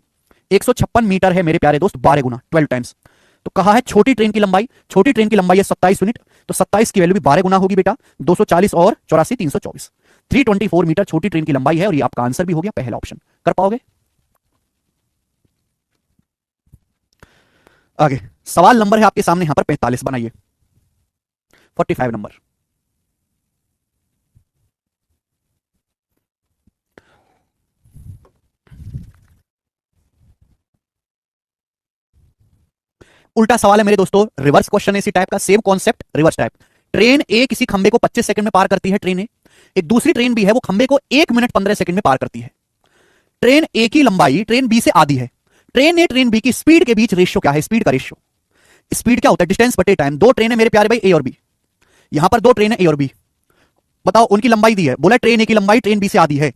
156 मीटर है मेरे प्यारे दोस्त, 12 गुना 12 टाइम्स। तो कहा है छोटी ट्रेन की लंबाई, छोटी ट्रेन की लंबाई है 27 यूनिट, तो 27 की वैल्यू भी 12 गुना होगी बेटा, 240 और 84 324, 324 मीटर छोटी ट्रेन की लंबाई है। और ये आपका आंसर भी हो गया पहला ऑप्शन। कर पाओगे? आगे सवाल नंबर है आपके सामने यहां पर 45, बनाइए 45 नंबर। उल्टा सवाल है मेरे दोस्तों, रिवर्स क्वेश्चन है इसी टाइप का, same concept reverse type. Train ए किसी खंबे को 25 सेकंड में पार करती है, ट्रेन ए। एक दूसरी ट्रेन भी है, वो खंबे को 1 मिनट 15 सेकंड में पार करती है। ट्रेन ए की लंबाई ट्रेन बी से आधी है। ट्रेन ए ट्रेन बी की स्पीड के बीच रेशियो क्या है? स्पीड का रेशियो, स्पीड क्या होता है? डिस्टेंस बटे टाइम। दो ट्रेन है मेरे प्यारे भाई ए और बी, यहां पर दो ट्रेन है ए और बी, बताओ उनकी लंबाई दी है। बोला ट्रेन ए की लंबाई ट्रेन बी से आधी है,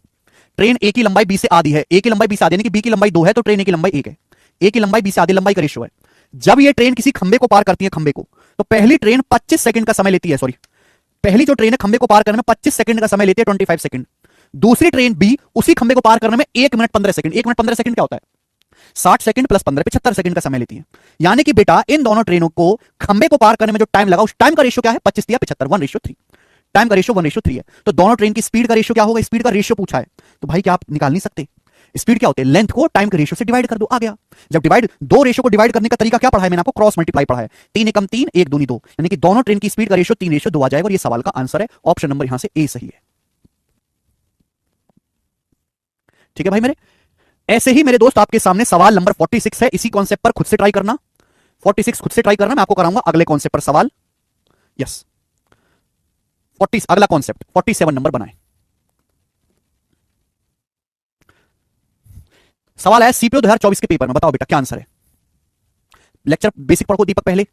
ट्रेन ए की लंबाई बी से आधी है, ए की लंबाई बी से आधी यानी कि बी की लंबाई 2 है तो ट्रेन ए की लंबाई 1 है। ए की लंबाई बी से आधी लंबाई का रेशियो है। जब ये ट्रेन किसी खंबे को पार करती है, खंबे को, तो पहली ट्रेन 25 सेकंड का समय लेती है, सॉरी पहली जो ट्रेन है खंबे को पार करने में 25 सेकंड का समय लेती है, 25 सेकंड। दूसरी ट्रेन बी उसी खंबे को पार करने में 1 मिनट 15 सेकंड, 1 मिनट 15 सेकंड क्या होता है? 60 सेकंड प्लस 15 75 सेकंड का समय लेती है। यानी कि बेटा इन दोनों ट्रेनों को खंबे को पार करने में जो टाइम लगा उस टाइम का रेशियो क्या है? 25 दिया 75, 1:3। टाइम का रेशियो 1:3 है। तो दोनों ट्रेन की स्पीड का रेशियो क्या होगा? स्पीड का रेशियो पूछा है तो भाई क्या आप निकाल नहीं सकते? स्पीड क्या होती है? लेंथ को टाइम के रेशियो से डिवाइड कर दो, आ गया। जब डिवाइड, दो रेशियो को डिवाइड करने का तरीका क्या पढ़ा है मैंने आपको? क्रॉस मल्टीप्लाई पढ़ा है। 3 एकम 3, 1 दूनी 2, यानी कि दोनों ट्रेन की स्पीड का रेशियो 3:2 आ जाएगा। और ये सवाल का आंसर है, ऑप्शन नंबर यहां से ए सही है। ठीक है भाई मेरे। ऐसे ही मेरे दोस्त आपके सामने सवाल नंबर 46 है, इसी कॉन्सेप्ट पर खुद से ट्राई करना। 46 खुद से ट्राई करना, मैं आपको कराऊंगा अगले कॉन्सेप्ट पर सवाल। यस 40 अगला कॉन्सेप्ट 47 नंबर बनाए। सवाल है सीपीओ 2024 के पेपर में, बताओ बेटा क्या आंसर है। लेक्चर बेसिक पढ़ो दीपक पहले।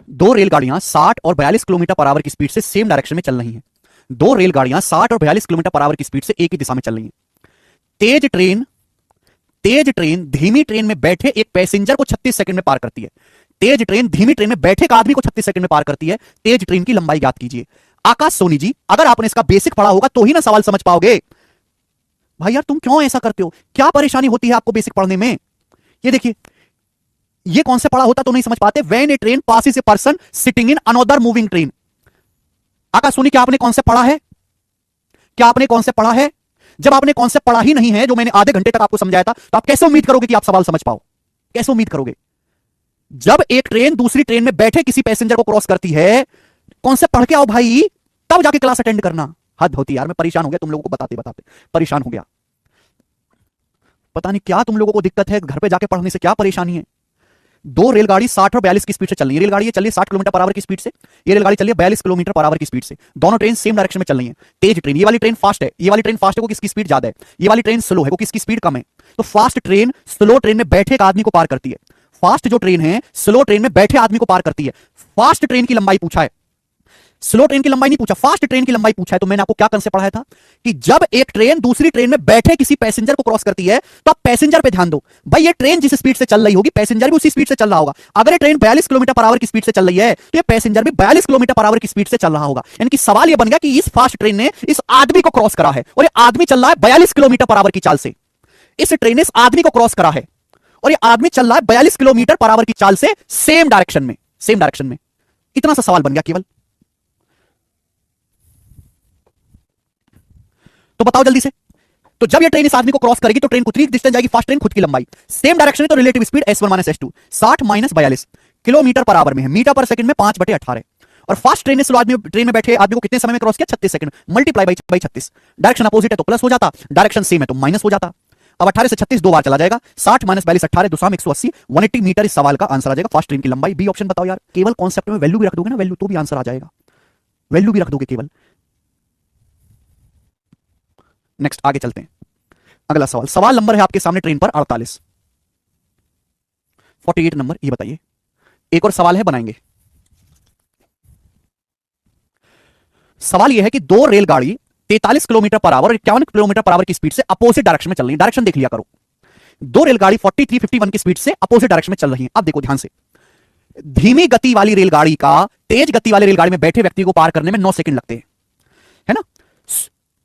दो रेलगाड़ियां 60 और 42 किलोमीटर पर आवर की स्पीड से सेम डायरेक्शन में चल रही हैं। दो रेलगाड़ियां 60 और 42 किलोमीटर पर आवर की स्पीड से एक ही दिशा में चल रही हैं। तेज ट्रेन धीमी ट्रेन में बैठे एक पैसेंजर को 36 सेकंड में पार करती है। तेज ट्रेन धीमी ट्रेन में बैठे एक आदमी को 36 सेकंड में पार करती है। तेज ट्रेन की लंबाई ज्ञात कीजिए। आकाश सोनी जी, अगर आपने इसका बेसिक पढ़ा होगा तो ही ना सवाल समझ पाओगे। भाई यार तुम क्यों ऐसा करते हो, क्या परेशानी होती है आपको बेसिक पढ़ने में। ये देखिए, ये कौन से पढ़ा होता तो नहीं समझ पाते। When a train passes a person sitting in another moving train. Akash Soni, क्या आपने कॉन्सेप्ट पढ़ा है? क्या आपने कॉन्सेप्ट पढ़ा है? जब आपने कॉन्सेप्ट पढ़ा ही नहीं है जो मैंने आधे घंटे तक आपको समझाया था, तो आप कैसे उम्मीद करोगे कि आप सवाल समझ पाओ? कैसे उम्मीद करोगे? जब एक ट्रेन दूसरी ट्रेन में बैठे किसी पैसेंजर को क्रॉस करती है, कॉन्सेप्ट पढ़ के आओ भाई, तब जाके क्लास अटेंड करना। हद होती यार, मैं परेशान हो गया तुम लोगों को बताते बताते, परेशान हो गया। पता नहीं क्या तुम लोगों को दिक्कत है, घर पे जाके पढ़ने से क्या परेशानी है। दो रेलगाड़ी 60 और 42 की स्पीड से चल रही है। रेलगाड़ी ये चल रही है 60 किलोमीटर पर आवर की स्पीड से, ये रेलगाड़ी चल रही है 42 किलोमीटर पर आवर की स्पीड से। दोनों ट्रेन सेम डायरेक्शन में चल रही है। तेज ट्रेन, ये वाली ट्रेन फास्ट है, ये वाली ट्रेन फास्ट है, को किसकी स्पीड ज्यादा है। ये वाली ट्रेन स्लो है, को किसकी स्पीड कम है। तो फास्ट ट्रेन स्लो ट्रेन में बैठे एक आदमी को पार करती है। फास्ट जो ट्रेन है स्लो ट्रेन में बैठे आदमी को पार करती है। फास्ट ट्रेन की लंबाई पूछा है, स्लो ट्रेन की लंबाई नहीं पूछा, फास्ट ट्रेन की लंबाई पूछा है। तो मैंने आपको क्या कंसेप्ट पढ़ाया था कि जब एक ट्रेन दूसरी ट्रेन में बैठे किसी पैसेंजर को क्रॉस करती है तो आप पैसेंजर पे ध्यान दो। भाई ये ट्रेन जिस स्पीड से चल रही होगी पैसेंजर भी उसी स्पीड से चल रहा होगा। अगर ये ट्रेन 42 किलोमीटर पर आवर की स्पीड से चल रही है तो ये पैसेंजर भी 42 किलोमीटर पर आवर की स्पीड से चल रहा होगा। यानी कि सवाल यह बन गया कि इस फास्ट ट्रेन ने इस आदमी को क्रॉस करा है और ये आदमी चल रहा है 42 किलोमीटर पर आवर की चाल से। इस ट्रेन ने इस आदमी को क्रॉस करा है और ये आदमी चल रहा है 42 किलोमीटर पर आवर की चाल से सेम डायरेक्शन में, सेम डायरेक्शन में। इतना सा सवाल बन गया केवल। तो बताओ जल्दी से, तो जब ये ट्रेन इस आदमी को क्रॉस करेगी तो ट्रेन कितनी डिस्टेंस जाएगी, फास्ट ट्रेन खुद की लंबाई, सेम डायरेक्शन है तो relative speed s1 minus s2, 60 minus 42 kilometre per our में है, मीटर पर सेकंड में 5/18। और फास्ट ट्रेन ने स्लो आदमी ट्रेन में बैठे आदमी को कितने समय में क्रॉस किया, 36 second, multiply by 36। Direction opposite है तो प्लस हो जाता, डायरेक्शन सेम है तो माइनस हो जाता। अब 18 से 36 दो बार चला जाएगा, 60 माइनस 42 18, 2 180, 180 मीटर इस सवाल का आंसर आ जाएगा। फास्ट ट्रेन की लंबाई बी ऑप्शन। बताओ यार, केवल कॉन्सेप्ट में वैल्यू भी रख दोगे ना, वैल्यू तो भी आंसर आ जाएगा, वैल्यू भी रख दोगे केवल। नेक्स्ट आगे चलते हैं, अगला सवाल। सवाल नंबर है आपके सामने ट्रेन पर 48, 48 नंबर। ये बताइए, एक और सवाल है, बनाएंगे। सवाल यह है कि दो रेलगाड़ी 43 किलोमीटर पर आवर और 51 किलोमीटर पर आवर की स्पीड से अपोजिट डायरेक्शन में चल रही है। डायरेक्शन देख लिया करो। दो रेलगाड़ी 43, 51 की स्पीड से अपोजिट डायरेक्शन में चल रही है। अब देखो ध्यान से, धीमी गति वाली रेलगाड़ी का तेज गति वाली रेलगाड़ी में बैठे व्यक्ति को पार करने में 9 सेकंड लगते हैं, है ना।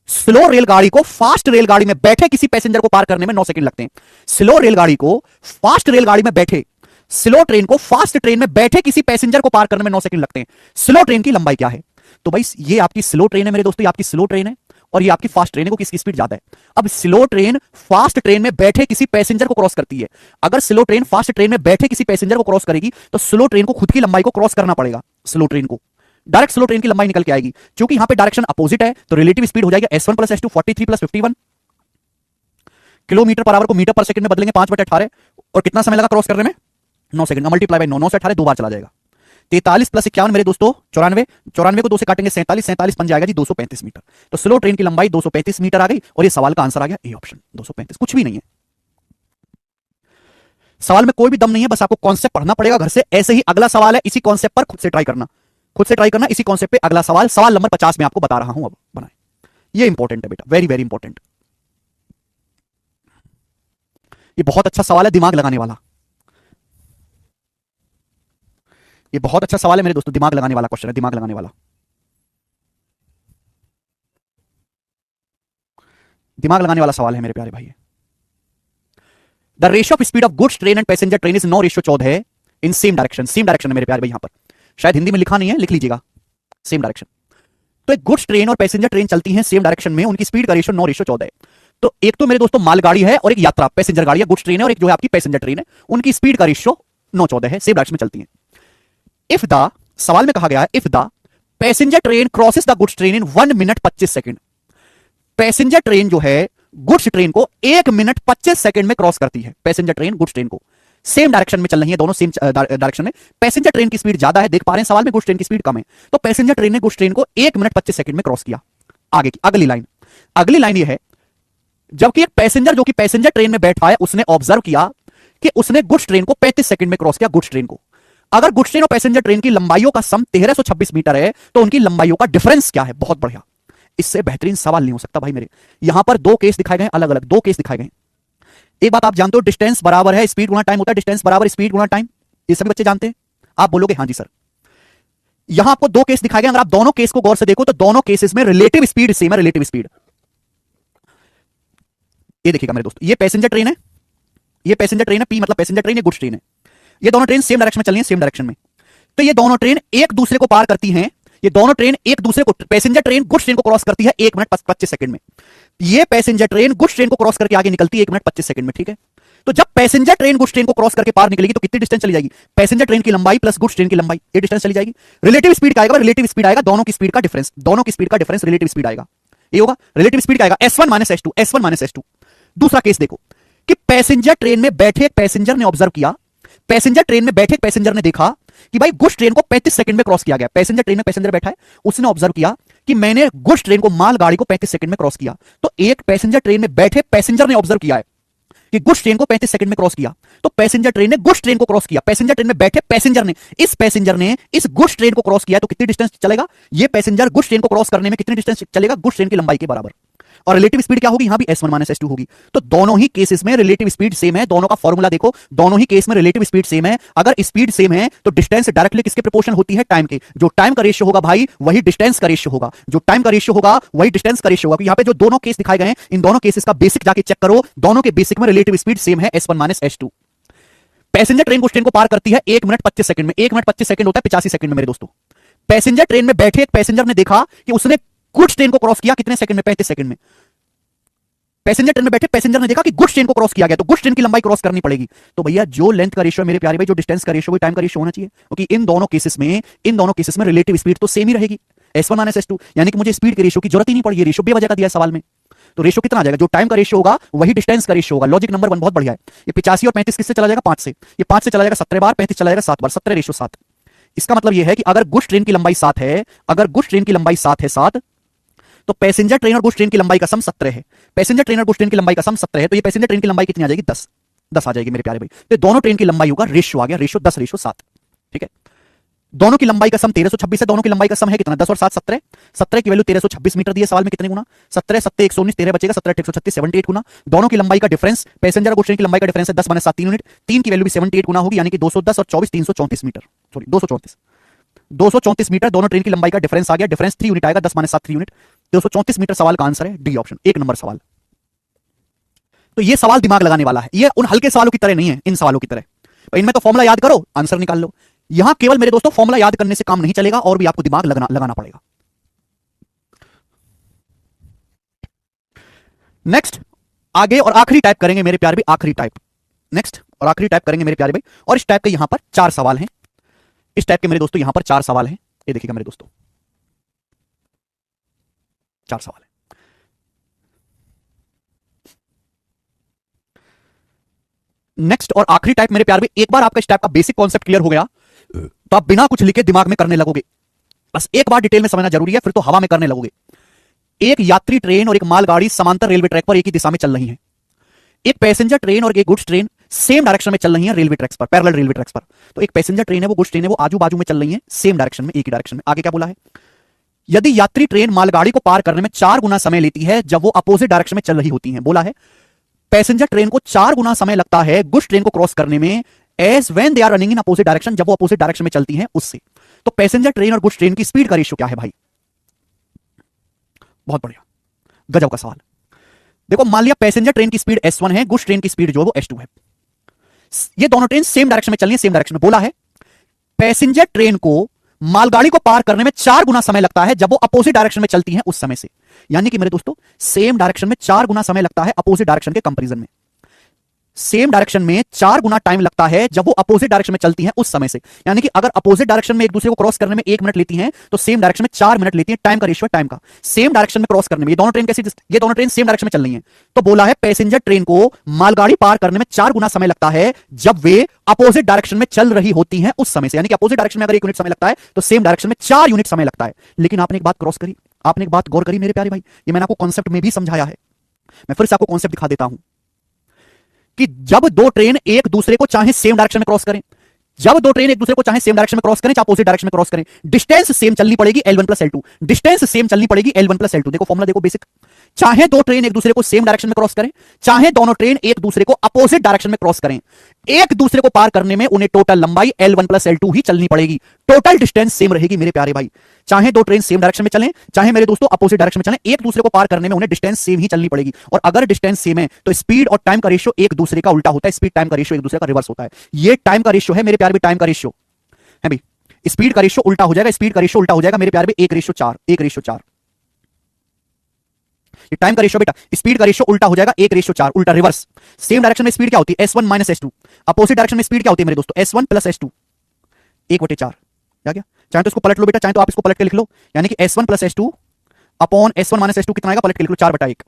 स्लो रेलगाड़ी को फास्ट रेलगाड़ी में बैठे किसी पैसेंजर को पार करने में 9 सेकंड लगते हैं। स्लो रेलगाड़ी को फास्ट रेलगाड़ी में बैठे, स्लो ट्रेन को फास्ट ट्रेन में बैठे किसी पैसेंजर को पार करने में 9 सेकंड लगते हैं। स्लो ट्रेन की लंबाई क्या है? तो भाई ये आपकी स्लो ट्रेन है मेरे दोस्तों, ये आपकी स्लो ट्रेन है और ये आपकी फास्ट ट्रेन है, को किसकी स्पीड ज्यादा है। अब स्लो ट्रेन फास्ट ट्रेन में बैठे किसी पैसेंजर को क्रॉस करती है। अगर स्लो ट्रेन फास्ट ट्रेन में बैठे किसी पैसेंजर को क्रॉस करेगी तो स्लो ट्रेन को खुद की लंबाई को क्रॉस करना पड़ेगा। स्लो ट्रेन को डायरेक्ट स्लो ट्रेन की लंबाई निकल के आएगी, क्योंकि यहां पे डायरेक्शन अपोजिट है तो रिलेटिव स्पीड हो जाएगा s1 plus s2, 43 plus 51 kilometre per our को मीटर पर सेकंड में बदलेंगे 5/18 और कितना समय लगा क्रॉस करने में, 9 सेकंड। मल्टीप्लाई बाई 9, 9 से 18 दो बार चला जाएगा। 43 प्लस 51 मेरे दोस्तों 94, 94 को 2 से काटेंगे 47, 47 बन जाएगा जी 235 मीटर। तो स्लो ट्रेन की लंबाई 235 मीटर आ गई और ये सवाल का आंसर आ गया ए ऑप्शन 235। कुछ भी नहीं है सवाल में, कोई भी दम नहीं है, बस आपको कॉन्सेप्ट पढ़ना पड़ेगा घर से। ऐसे ही अगला सवाल है, इसी कॉन्सेप्ट पर खुद से ट्राई करना, खुद से ट्राई करना इसी कॉन्सेप्ट पे। अगला सवाल, सवाल नंबर 50 में आपको बता रहा हूं, अब बनाए। ये इंपॉर्टेंट है बेटा, वेरी वेरी इंपॉर्टेंट। ये बहुत अच्छा सवाल है, दिमाग लगाने वाला। ये बहुत अच्छा सवाल है मेरे दोस्तों, दिमाग लगाने वाला क्वेश्चन है, दिमाग लगाने वाला, दिमाग लगाने वाला सवाल है मेरे प्यारे भाई। The ratio of speed of goods train and passenger train is 9:14 है in same direction. Same direction है मेरे प्यारे भाई, यहां पर शायद हिंदी में लिखा नहीं है, लिख लीजिएगा सेम डायरेक्शन। तो एक गुड्स ट्रेन और पैसेंजर ट्रेन चलती हैं सेम डायरेक्शन में, उनकी स्पीड का रेशियो 9:14 है। तो एक तो मेरे दोस्तों मालगाड़ी है और एक यात्रा पैसेंजर गाड़ी है, गुड्स ट्रेन है, और एक जो है आपकी पैसेंजर ट्रेन है, उनकी स्पीड का रेशियो 9:14 है, सेम डायरेक्शन में चलती है। इफ द, सवाल में कहा गया है if the passenger train crosses the goods train in 1 minute 25 second. Passenger train जो है गुड्स ट्रेन को 1 मिनट 25 सेकंड में क्रॉस करती है। पैसेंजर ट्रेन गुड्स ट्रेन को सेम डायरेक्शन में चल रही है, दोनों सेम डायरेक्शन में। पैसेंजर ट्रेन की स्पीड ज्यादा है, देख पा रहे हैं सवाल में, गुड्स ट्रेन की स्पीड कम है। तो पैसेंजर ट्रेन ने गुड्स ट्रेन को 1 मिनट 25 सेकंड में क्रॉस किया। आगे की अगली लाइन ये है, जबकि एक पैसेंजर जो कि पैसेंजर ट्रेन में बैठा है उसने ऑब्जर्व किया कि उसने गुड्स ट्रेन को 35 सेकंड में क्रॉस किया। गुड्स ट्रेन को, अगर गुड्स ट्रेन और पैसेंजर ट्रेन की लंबाइयों का सम 1326 मीटर है तो उनकी लंबाइयों का डिफरेंस क्या है? बहुत बढ़िया, इससे बेहतरीन सवाल नहीं हो सकता भाई मेरे। यहां पर दो केस दिखाए गए, अलग अलग दो केस दिखाए गए। एक बात आप जानते हो, डिस्टेंस बराबर है स्पीड गुना टाइम होता है, डिस्टेंस बराबर स्पीड गुना टाइम, ये सभी बच्चे जानते हैं। आप बोलोगे हाँ जी सर। यहां आपको दो केस दिखाए गए, अगर आप दोनों केस को गौर से देखो तो दोनों केसेस में रिलेटिव स्पीड सेम है, रिलेटिव स्पीड। ये देखिएगा मेरे दोस्तों, ये पैसेंजर ट्रेन है, ये पैसेंजर ट्रेन है, पी मतलब पैसेंजर ट्रेन, ये गुड्स ट्रेन है। ये दोनों ट्रेन सेम डायरेक्शन में चल रही है, सेम डायरेक्शन में। तो ये दोनों ट्रेन एक दूसरे को पार करती हैं, ये दोनों ट्रेन एक दूसरे को, पैसेंजर ट्रेन गुड्स ट्रेन को क्रॉस करती है 1 मिनट 25 सेकंड में। ये पैसेंजर ट्रेन गुड्स ट्रेन को क्रॉस करके आगे निकलती है 1 मिनट 25 सेकंड में, ठीक है। तो जब पैसेंजर ट्रेन गुड्स ट्रेन को क्रॉस करके पार निकलेगी तो कितनी डिस्टेंस चली जाएगी? पैसेंजर ट्रेन की लंबाई प्लस गुड्स ट्रेन की लंबाई, ये डिस्टेंस चली जाएगी। रिलेटिव स्पीड का आएगा, रिलेटिव स्पीड आएगा दोनों की स्पीड का डिफरेंस, दोनों की स्पीड का डिफरेंस रिलेटिव स्पीड आएगा। ये होगा रिलेटिव स्पीड का आएगा S1 minus S2, S1 minus S2। दूसरा केस देखो कि पैसेंजर ट्रेन में बैठे एक पैसेंजर ने ऑब्जर्व किया, पैसेंजर ट्रेन में बैठे एक पैसेंजर ने देखा कि भाई गुड्स ट्रेन को 35 सेकंड में क्रॉस किया गया। पैसेंजर ट्रेन में पैसेंजर बैठा है, उसने ऑब्जर्व किया कि मैंने गुड्स ट्रेन को, माल गाड़ी को 35 सेकंड में क्रॉस किया। तो एक पैसेंजर ट्रेन में बैठे पैसेंजर ने ऑब्जर्व किया है कि गुड्स ट्रेन को 35 सेकंड में क्रॉस किया, तो पैसेंजर ट्रेन ने गुड्स ट्रेन को क्रॉस किया। पैसेंजर ट्रेन में बैठे पैसेंजर ने इस गुड्स ट्रेन को क्रॉस किया, तो कितनी डिस्टेंस चलेगा? ये पैसेंजर गुड्स ट्रेन को क्रॉस करने में कितनी डिस्टेंस चलेगा? गुड्स ट्रेन की लंबाई के बराबर। और रिलेटिव स्पीड क्या होगी? यहां भी S1 माइनस S2 होगी। तो दोनों ही केसेस में रिलेटिव स्पीड सेम है, दोनों का फॉर्मूला देखो, दोनों ही केस में रिलेटिव स्पीड सेम है। अगर स्पीड सेम है तो डिस्टेंस डायरेक्टली किसके प्रोपोर्शन होती है? टाइम के। जो टाइम का रेशियो होगा भाई वही डिस्टेंस का रेशियो होगा, जो टाइम का रेशियो होगा वही डिस्टेंस का रेशियो होगा। यहां पे जो दोनों केस दिखाए गए हैं, इन दोनों केसेस का बेसिक जाके चेक करो, दोनों के बेसिक में रिलेटिव स्पीड सेम है, S1 minus S2। Passenger train goods train को पार करती है 1 मिनट 25 सेकंड में, 1 मिनट 25 सेकंड होता है 85 सेकंड में मेरे दोस्तों। पैसेंजर ट्रेन में बैठे एक पैसेंजर ने देखा कि उसने गुड्स ट्रेन को क्रॉस किया कितने सेकंड में? 35 सेकंड में। पैसेंजर ट्रेन में बैठे पैसेंजर ने देखा कि गुड्स ट्रेन को क्रॉस किया गया, तो गुड्स ट्रेन की लंबाई क्रॉस करनी पड़ेगी। तो भैया जो लेंथ का रेशियो है मेरे प्यारे भाई, जो डिस्टेंस का रेशियो, टाइम का रेशियो होना चाहिए, क्योंकि इन दोनों केसेस में रिलेटिव स्पीड तो सेम ही रहेगी, S1 माइनस S2। यानी कि मुझे स्पीड के रेशियो की जरूरत ही नहीं पड़ी, ये रेशियो बेवजह का दिया है सवाल में। तो रेशियो कितना आ जाएगा? जो टाइम का रेशियो होगा वही डिस्टेंस का रेशियो होगा। लॉजिक नंबर 1 बहुत बढ़िया है। ये 85 और 35 किससे चला जाएगा? 5 से। ये 5 से चला जाएगा 17 बार, 35 चला जाएगा 7 बार, 17 रेशियो 7। इसका मतलब यह है कि अगर गुड्स ट्रेन की लंबाई 7 है, अगर गुड्स ट्रेन की लंबाई 7 है, 7, तो पैसेंजर ट्रेन और गुड्स ट्रेन की लंबाई का सम 17 है। पैसेंजर ट्रेन और गुड्स ट्रेन की लंबाई का सम 17 है, तो ये पैसेंजर ट्रेन की लंबाई कितनी आ जाएगी? 10 आ जाएगी मेरे प्यारे भाई। तो दोनों ट्रेन की लंबाई का रेशियो आ गया, रेशियो 10 रेशियो 7, ठीक है। दोनों की लंबाई का सम 1326 है, दोनों की लंबाई का सम है कितना? 10 और 7 17। 17 की वैल्यू 1326 मीटर दी है सवाल में, कितने गुना? 17 7 119, 13 बचेगा, 17 136, 78 गुना। दोनों की लंबाई का डिफरेंस, पैसेंजर और गुड्स ट्रेन की लंबाई का डिफरेंस है 10 माइनस 7 3 यूनिट। 3 की वैल्यू भी 78 गुना होगी, यानी कि 210 और 24 334 मीटर, सॉरी 234 मीटर दोनों ट्रेन की लंबाई का डिफरेंस आ गया। डिफरेंस 3 यूनिट आएगा, 10 माइनस 7 3 यूनिट, 234 मीटर। सवाल का आंसर है डी ऑप्शन, 1 नंबर सवाल। तो ये सवाल दिमाग लगाने वाला है, ये उन हल्के सवालों की तरह नहीं है, इन सवालों की तरह। इनमें तो फॉर्मूला याद करो, आंसर निकाल लो। यहां केवल मेरे दोस्तों फॉर्मूला याद करने से काम नहीं चलेगा, और भी आपको दिमाग लगाना पड़ेगा। नेक्स्ट आगे और आखिरी टाइप करेंगे मेरे प्यारे भाई, आखिरी टाइप। नेक्स्ट और आखिरी टाइप करेंगे मेरे प्यारे भाई, और इस टाइप के यहां पर 4 सवाल हैं। इस टाइप के मेरे दोस्तों यहां पर 4 सवाल हैं, ये देखिएगा मेरे दोस्तों, 4 सवाल है। नेक्स्ट और आखिरी टाइप मेरे प्यार में, एक बार आपका इस टाइप का बेसिक कॉन्सेप्ट क्लियर हो गया तो आप बिना कुछ लिखे दिमाग में करने लगोगे। बस एक बार डिटेल में समझना जरूरी है, फिर तो हवा में करने लगोगे। एक यात्री ट्रेन और एक मालगाड़ी समांतर रेलवे ट्रैक पर एक ही दिशा में चल रही है। एक पैसेंजर ट्रेन और एक गुड्स ट्रेन सेम डायरेक्शन में चल रही है रेलवे ट्रैक्स पर, पैरेलल रेलवे ट्रैक्स पर। तो एक पैसेंजर ट्रेन है, वो गुड्स ट्रेन है, वो आजू बाजू में चल रही है, सेम डायरेक्शन में, एक ही डायरेक्शन में। आगे क्या बोला है? यदि यात्री ट्रेन मालगाड़ी को पार करने में 4 गुना समय लेती है जब वो अपोजिट डायरेक्शन में चल रही होती है। बोला है पैसेंजर ट्रेन को 4 गुना समय लगता है गुड्स ट्रेन को क्रॉस करने में, as when they are running in opposite direction, जब वो अपोजिट डायरेक्शन में चलती हैं उससे। तो पैसेंजर ट्रेन और गुड्स ट्रेन की स्पीड का रेशियो क्या है भाई? बहुत बढ़िया, गजब का सवाल। देखो मान लिया पैसेंजर ट्रेन की स्पीड S1 है, गुड्स ट्रेन की स्पीड जो है वो S2 है। ये दोनों ट्रेन सेम डायरेक्शन में चल रही है, सेम डायरेक्शन में। बोला है पैसेंजर ट्रेन को मालगाड़ी को पार करने में 4 गुना समय लगता है जब वो अपोजिट डायरेक्शन में चलती है उस समय से। यानी कि मेरे दोस्तों सेम डायरेक्शन में 4 गुना समय लगता है अपोजिट डायरेक्शन के कंपैरिजन में। सेम डायरेक्शन में 4 गुना टाइम लगता है जब वो अपोजिट डायरेक्शन में चलती हैं उस समय से। यानी कि अगर अपोजिट डायरेक्शन में एक दूसरे को क्रॉस करने में 1 मिनट लेती हैं तो सेम डायरेक्शन में 4 मिनट लेती हैं। टाइम का रेशियो है टाइम का। सेम डायरेक्शन में क्रॉस करने में ये दोनों ट्रेन कैसी, ये दोनों ट्रेन सेम डायरेक्शन में चल रही हैं, तो बोला है पैसेंजर ट्रेन को मालगाड़ी पार करने में 4 गुना समय लगता है जब वे अपोजिट डायरेक्शन में चल रही होती हैं उस समय से। यानी कि अपोजिट डायरेक्शन में अगर 1 यूनिट समय लगता है तो सेम डायरेक्शन में 4 यूनिट समय लगता है। लेकिन आपने एक बात क्रॉस करी, आपने एक बात गौर करी मेरे प्यारे भाई, ये मैंने आपको कॉन्सेप्ट में भी समझाया है, मैं फिर से आपको कॉन्सेप्ट दिखा देता हूं कि जब दो ट्रेन एक दूसरे को चाहे सेम डायरेक्शन में क्रॉस करें, जब दो ट्रेन एक दूसरे को चाहे सेम डायरेक्शन में क्रॉस करें चाहे अपोजिट डायरेक्शन में क्रॉस करें, डिस्टेंस सेम चलनी पड़ेगी L1 plus L2, distance same चलनी पड़ेगी L1 प्लस L2। देखो फॉर्मूला देखो बेसिक, चाहे दो ट्रेन एक दूसरे को सेम डायरेक्शन में क्रॉस करें, चाहे दोनों ट्रेन एक दूसरे को अपोजिट डायरेक्शन में क्रॉस करें, एक दूसरे को पार करने में उन्हें टोटल लंबाई L1 प्लस L2 ही चलनी पड़ेगी, टोटल डिस्टेंस सेम रहेगी मेरे प्यारे भाई। चाहे दो ट्रेन सेम डायरेक्शन में चलें, चाहे मेरे दोस्तों अपोजिट डायरेक्शन में चलें, एक दूसरे को पार करने में उन्हें डिस्टेंस सेम ही चलनी पड़ेगी। और अगर डिस्टेंस सेम है तो स्पीड और टाइम का रेशियो एक दूसरे का उल्टा होता है, स्पीड टाइम का रेशियो एक दूसरे का रिवर्स होता है। ये टाइम का रेशियो है मेरे प्यारे भाई, टाइम का रेशियो है भाई, स्पीड का रेशियो उल्टा हो जाएगा, स्पीड का रेशियो उल्टा हो जाएगा मेरे प्यारे भाई, 1:4, 1:4। ये टाइम का रेशियो बेटा, स्पीड का रेशियो उल्टा हो जाएगा 1:4, उल्टा रिवर्स। सेम डायरेक्शन में स्पीड क्या होती है S1 minus S2, opposite direction में स्पीड क्या होती है मेरे दोस्तों S1 प्लस S2, 1/4। क्या क्या, चाहे तो इसको पलट लो बेटा, चाहे तो आप इसको पलट के लिख लो, यानी कि S1 plus S2 upon S1 minus S2 कितना आएगा, पलट के लिख लो 4/1।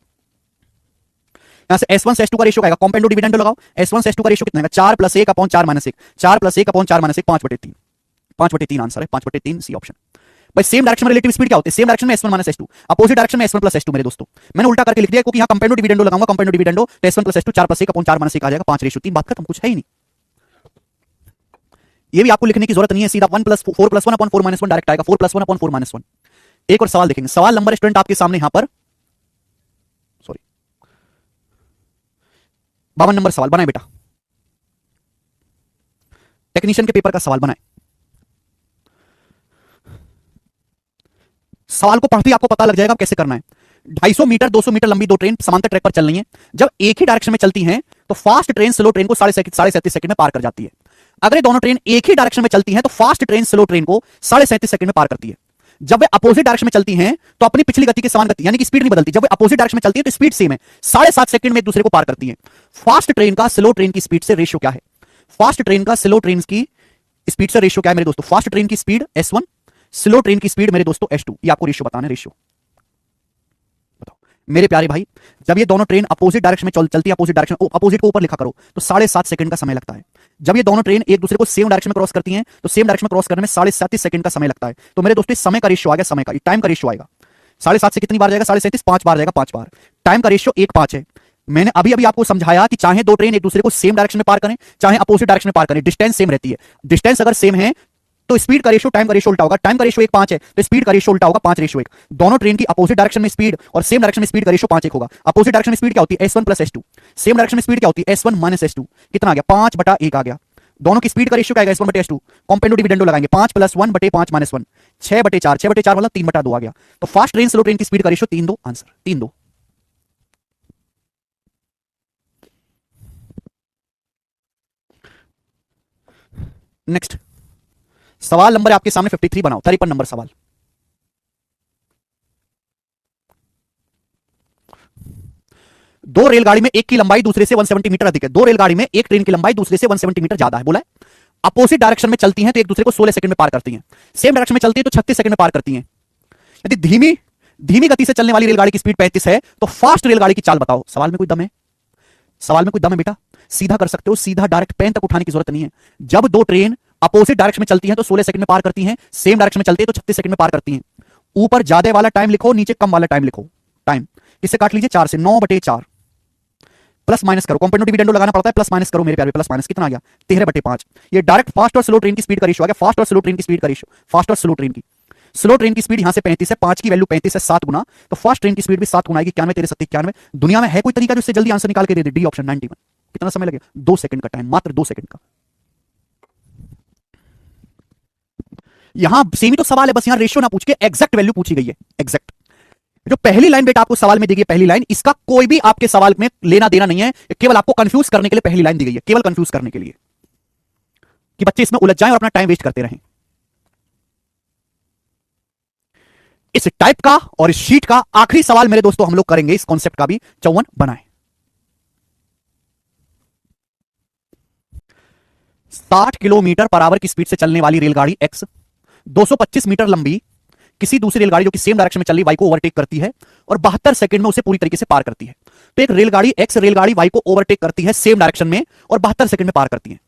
यहां से S1 से S2 का रेशियो आएगा, कॉम्पेंडो डिविडेंडो लगाओ, S1 से S2 का रेशियो कितना आएगा 4 plus 1 upon 4 minus 1, 4 plus 1 upon 4 minus 1, 5/3, 5/3 answer है, 5/3 सी ऑप्शन। भाई सेम डायरेक्शन में रिलेटिव स्पीड क्या होती है, सेम डायरेक्शन में S1 minus S2, opposite direction में S1 प्लस S2 मेरे दोस्तों। मैंने उल्टा करके लिख दिया क्योंकि यहां कंपेंडो डिविडेंडो लगाऊंगा, कंपेंडो डिविडेंडो तो S1 plus S2 4 plus 1 upon 4 minus 1 आ जाएगा, 5:3, बात खत्म, कुछ है ही नहीं। ये भी आपको लिखने की जरूरत नहीं है, सीधा 1 plus 4 plus 1 upon 4 minus 1 direct आएगा, 4 प्लस 1 अपॉन 4 माइनस 1। एक और सवाल देखेंगे, सवाल नंबर स्टूडेंट आपके सामने यहां पर, सॉरी 52 नंबर सवाल बनाए बेटा, टेक्नीशियन के पेपर का सवाल बनाए। सवाल को पढ़ते ही आपको पता लग जाएगा कैसे करना है। 250 मीटर 200 मीटर लंबी दो ट्रेन समांतर ट्रैक पर चल रही हैं, जब एक ही डायरेक्शन में चलती हैं तो फास्ट ट्रेन स्लो ट्रेन को 37.5 सेकंड में पार कर जाती है। अगर ये दोनों ट्रेन एक ही डायरेक्शन में चलती हैं तो फास्ट ट्रेन स्लो ट्रेन को 37.5 सेकंड में पार करती है। जब वे अपोजिट डायरेक्शन में चलती हैं तो अपनी पिछली गति के समान गति, यानी कि स्पीड नहीं बदलती, जब वे अपोजिट डायरेक्शन में चलती है तो स्पीड सेम है, 7.5 सेकंड में एक दूसरे को पार करती है। फास्ट ट्रेन का स्लो ट्रेन की स्पीड से रेशियो क्या है, फास्ट ट्रेन का स्लो ट्रेन की स्पीड से रेशियो क्या है मेरे दोस्तों, फास्ट ट्रेन की स्पीड S1, स्लो ट्रेन की स्पीड मेरे दोस्तों S2, ये आपको रेशियो बताना है, रेशियो बताओ मेरे प्यारे भाई। जब ये दोनों ट्रेन अपोजिट डायरेक्शन में चलती है, अपोजिट डायरेक्शन, अपोजिट को ऊपर लिखा करो, तो 7.5 सेकंड का समय लगता है। जब ये दोनों ट्रेन एक दूसरे को सेम डायरेक्शन में क्रॉस करती हैं तो सेम डायरेक्शन में क्रॉस करने में 37.5 सेकंड का समय लगता है। तो मेरे दोस्तों समय का रेशियो आ गया, समय का टाइम का रेशियो आएगा 7.5 से कितनी बार जाएगा, 37.5 5 बार जाएगा, 5 बार। टाइम का रेशियो 1:5 है। मैंने अभी अभी आपको समझाया कि चाहे दो ट्रेन एक दूसरे को सेम डायरेक्शन में पार करें, चाहे अपोजिट डायरेक्शन में पार करें, डिस्टेंस सेम रहती है। डिस्टेंस अगर सेम है तो स्पीड का रेशियो टाइम का रेशियो उल्टा होगा, टाइम का रेशियो 1:5 है तो स्पीड का रेशियो उल्टा होगा 5:1। दोनों ट्रेन की अपोजिट डायरेक्शन में स्पीड और सेम डायरेक्शन में स्पीड का रेशियो 5:1 होगा। अपोजिट डायरेक्शन में स्पीड क्या होती है S1 plus S2, same direction में स्पीड क्या होती है S1 माइनस S2, कितना आ गया 5/1 आ गया। दोनों की स्पीड का रेशियो क्या आएगा S1/S2, कॉम्पेंडो डिविडेंडो लगाएंगे, 5 + 1/5 - 1, 6/4, 6/4 वाला 3/2 आ गया। तो फास्ट ट्रेन स्लो ट्रेन की स्पीड का रेशियो 3:2, आंसर 3:2। नेक्स्ट सवाल नंबर आपके सामने 53 बनाओ, 53 नंबर सवाल। दो रेलगाड़ी में एक की लंबाई दूसरे से 170 मीटर अधिक है। दो रेलगाड़ी में एक ट्रेन की लंबाई दूसरे से 170 मीटर ज्यादा है। बोला है अपोजिट डायरेक्शन में चलती हैं तो एक दूसरे को 16 सेकंड में पार करती हैं, सेम डायरेक्शन में चलती है तो 36 सेकंड में पार करती हैं। यदि धीमी गति से चलने वाली रेलगाड़ी की स्पीड 35 है तो फास्ट रेलगाड़ी की चाल बताओ। सवाल में कोई दम है, सवाल में कोई दम है बेटा, सीधा कर सकते हो, सीधा डायरेक्ट पेन तक उठाने की जरूरत नहीं है। जब दो ट्रेन अपोजिट डायरेक्शन में चलती हैं तो 16 सेकंड में पार करती हैं, सेम डायरेक्शन में चलती है तो 36 सेकंड में पार करती हैं। ऊपर ज्यादा वाला टाइम लिखो, नीचे कम वाला टाइम लिखो। टाइम इससे काट लीजिए 4 से, 9/4 प्लस माइनस करो, कॉम्पेंडो डिविडेंडो लगाना पड़ता है, प्लस माइनस करो मेरे प्यारे, प्लस माइनस कितना आ गया 13/5। ये डायरेक्ट फास्ट और स्लो ट्रेन की स्पीड का रेशियो आ गया, फास्ट और स्लो ट्रेन की स्पीड का रेशियो, फास्ट और स्लो ट्रेन की। स्लो ट्रेन की स्पीड यहां से 35 है, 5 की वैल्यू 35 है, 7 गुना, तो फास्ट ट्रेन की स्पीड भी 7 गुना आएगी, 91 13 70 91। दुनिया में है कोई तरीका जो इससे जल्दी आंसर निकाल के दे दे? D option 91। कितना समय लगेगा? 2 सेकंड का टाइम, मात्र 2 सेकंड का। यहां सेम ही तो सवाल है, बस यहां रेशियो ना पूछ के एग्जैक्ट वैल्यू पूछी गई है, एग्जैक्ट। जो पहली लाइन बेटा आपको सवाल में दी गई, पहली लाइन, इसका कोई भी आपके सवाल में लेना देना नहीं है, केवल आपको कंफ्यूज करने के लिए पहली लाइन दी गई है, केवल कंफ्यूज करने के लिए कि बच्चे इसमें उलझ जाएं और अपना टाइम वेस्ट करते रहें। इस टाइप का और इस शीट का आखिरी सवाल मेरे दोस्तों हम लोग करेंगे, इस कॉन्सेप्ट का भी 54 बनाएं। 60 किलोमीटर पर आवर की स्पीड से चलने वाली रेलगाड़ी एक्स 225 मीटर लंबी किसी दूसरी रेलगाड़ी जो कि सेम डायरेक्शन में चल रही वाई को ओवरटेक करती है और 72 सेकंड में उसे पूरी तरीके से पार करती है। तो एक रेलगाड़ी एक्स रेलगाड़ी वाई को ओवरटेक करती है सेम डायरेक्शन में और 72 सेकंड में पार करती है।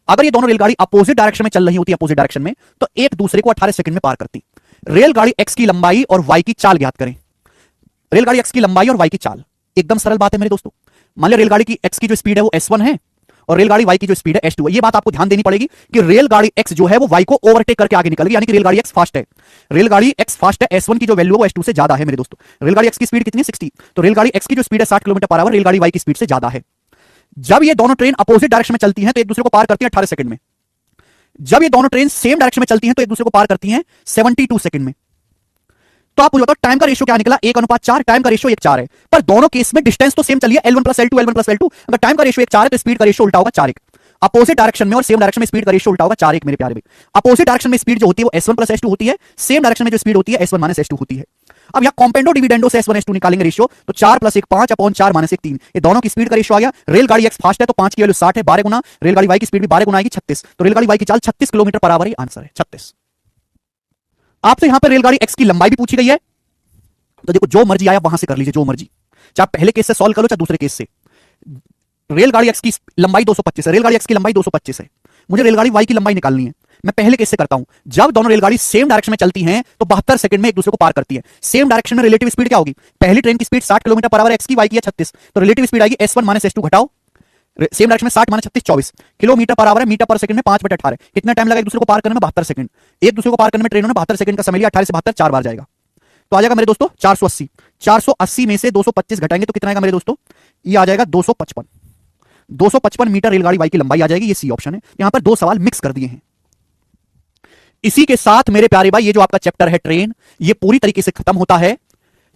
अगर ये दोनों रेलगाड़ी अपोजिट डायरेक्शन में चल रही होती है, अपोजिट डायरेक्शन में, तो एक दूसरे को 18 सेकंड में पार करती। रेलगाड़ी एक्स की लंबाई और वाई की चाल ज्ञात करें। रेलगाड़ी एक्स की लंबाई और वाई की चाल, एकदम सरल बात है मेरे दोस्तों। मान लिया रेलगाड़ी की एक्स की जो स्पीड है वो s1 है और रेलगाड़ी वाई की जो स्पीड है s2 है। ये बात आपको ध्यान देनी पड़ेगी कि रेलगाड़ी एक्स जो है वो वाई को ओवरटेक करके आगे निकल गई, यानी कि रेलगाड़ी एक्स फास्ट है। रेलगाड़ी एक्स फास्ट है, s1 की जो वैल्यू है वो s2 से ज्यादा है मेरे दोस्तों। रेलगाड़ी एक्स की स्पीड कितनी है 60, तो रेलगाड़ी एक्स की जो स्पीड है 60 किलोमीटर पर आवर रेलगाड़ी वाई की स्पीड से ज्यादा है। जब ये दोनों ट्रेन अपोजिट डायरेक्शन में चलती हैं तो एक दूसरे को पार करती हैं 18 सेकंड में। जब ये दोनों ट्रेन सेम डायरेक्शन में चलती हैं तो एक दूसरे को पार करती हैं 72 सेकंड में। तो आप मुझे बताओ टाइम का रेशियो क्या निकला, 1:4। टाइम का रेशियो 1:4 है, पर दोनों केस में डिस्टेंस तो सेम चलिए L1 + L2 L1 + L2। अगर टाइम का रेशियो 1:4 है तो स्पीड का रेशियो उल्टा होगा 4:1। अपोजिट डायरेक्शन में और सेम डायरेक्शन में स्पीड का रेशियो उल्टा होगा 4:1 मेरे प्यारे भाई। अपोजिट डायरेक्शन में स्पीड जो होती है वो S1 + S2 होती है, सेम डायरेक्शन में जो स्पीड होती है S1 - S2 होती है। अब यहां कॉम्पेंडो डिविडेंडो से S1 S2 निकालेंगे रेशियो, तो 4 + 1 5 / 4 - 1 3। ये दोनों की स्पीड का रेशियो आ गया। रेलगाड़ी एक्स फास्ट है तो 5 की वैल्यू 60 है, 12 गुना। रेलगाड़ी वाई की स्पीड भी 12 गुना आएगी 36। तो रेलगाड़ी वाई की चाल 36 kilometre per our he answer है 36। आपसे यहां पर रेलगाड़ी एक्स की लंबाई भी पूछी गई है, तो देखो जो मर्जी आया वहां से कर लीजिए, जो मर्जी, चाहे पहले केस से सॉल्व कर लो चाहे दूसरे केस से। रेलगाड़ी एक्स की लंबाई 225 है, रेलगाड़ी एक्स की लंबाई 225 है, मुझे रेलगाड़ी वाई की लंबाई निकालनी है। मैं पहले केस से करता हूं। जब दोनों रेलगाड़ी सेम डायरेक्शन में चलती हैं तो 72 सेकंड में एक दूसरे को पार करती है। सेम डायरेक्शन में रिलेटिव स्पीड क्या होगी, पहली ट्रेन की speed 60 kilometre per our, x की, वाई की है 36, तो रिलेटिव स्पीड आएगी S1 - S2 घटाओ सेम डायरेक्शन में 60 - 36 24 किलोमीटर पर आवर है, मीटर पर सेकंड में 5/18। कितना टाइम लगा एक दूसरे को पार करने में, 72 सेकंड। एक दूसरे को पार करने में ट्रेनों ने 72 सेकंड का समय लिया, 18 से 72 4 बार जाएगा, तो आ जाएगा मेरे दोस्तों 480। 480 में से 225 घटाएंगे तो कितना आएगा मेरे दोस्तों, ये आ जाएगा 255। 255 मीटर रेलगाड़ी वाई की लंबाई आ जाएगी। ये सी ऑप्शन है। यहां पर दो सवाल मिक्स कर दिए हैं। इसी के साथ मेरे प्यारे भाई ये जो आपका चैप्टर है ट्रेन, ये पूरी तरीके से खत्म होता है।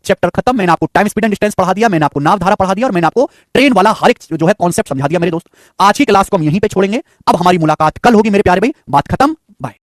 चैप्टर खत्म। मैंने आपको टाइम स्पीड एंड डिस्टेंस पढ़ा दिया, मैंने आपको नाव धारा पढ़ा दिया और मैंने आपको ट्रेन वाला हर एक जो है कॉन्सेप्ट समझा दिया मेरे दोस्त। आज की क्लास को हम यहीं पे छोड़ेंगे। अब हमारी मुलाकात कल होगी मेरे प्यारे भाई। बात खत्म।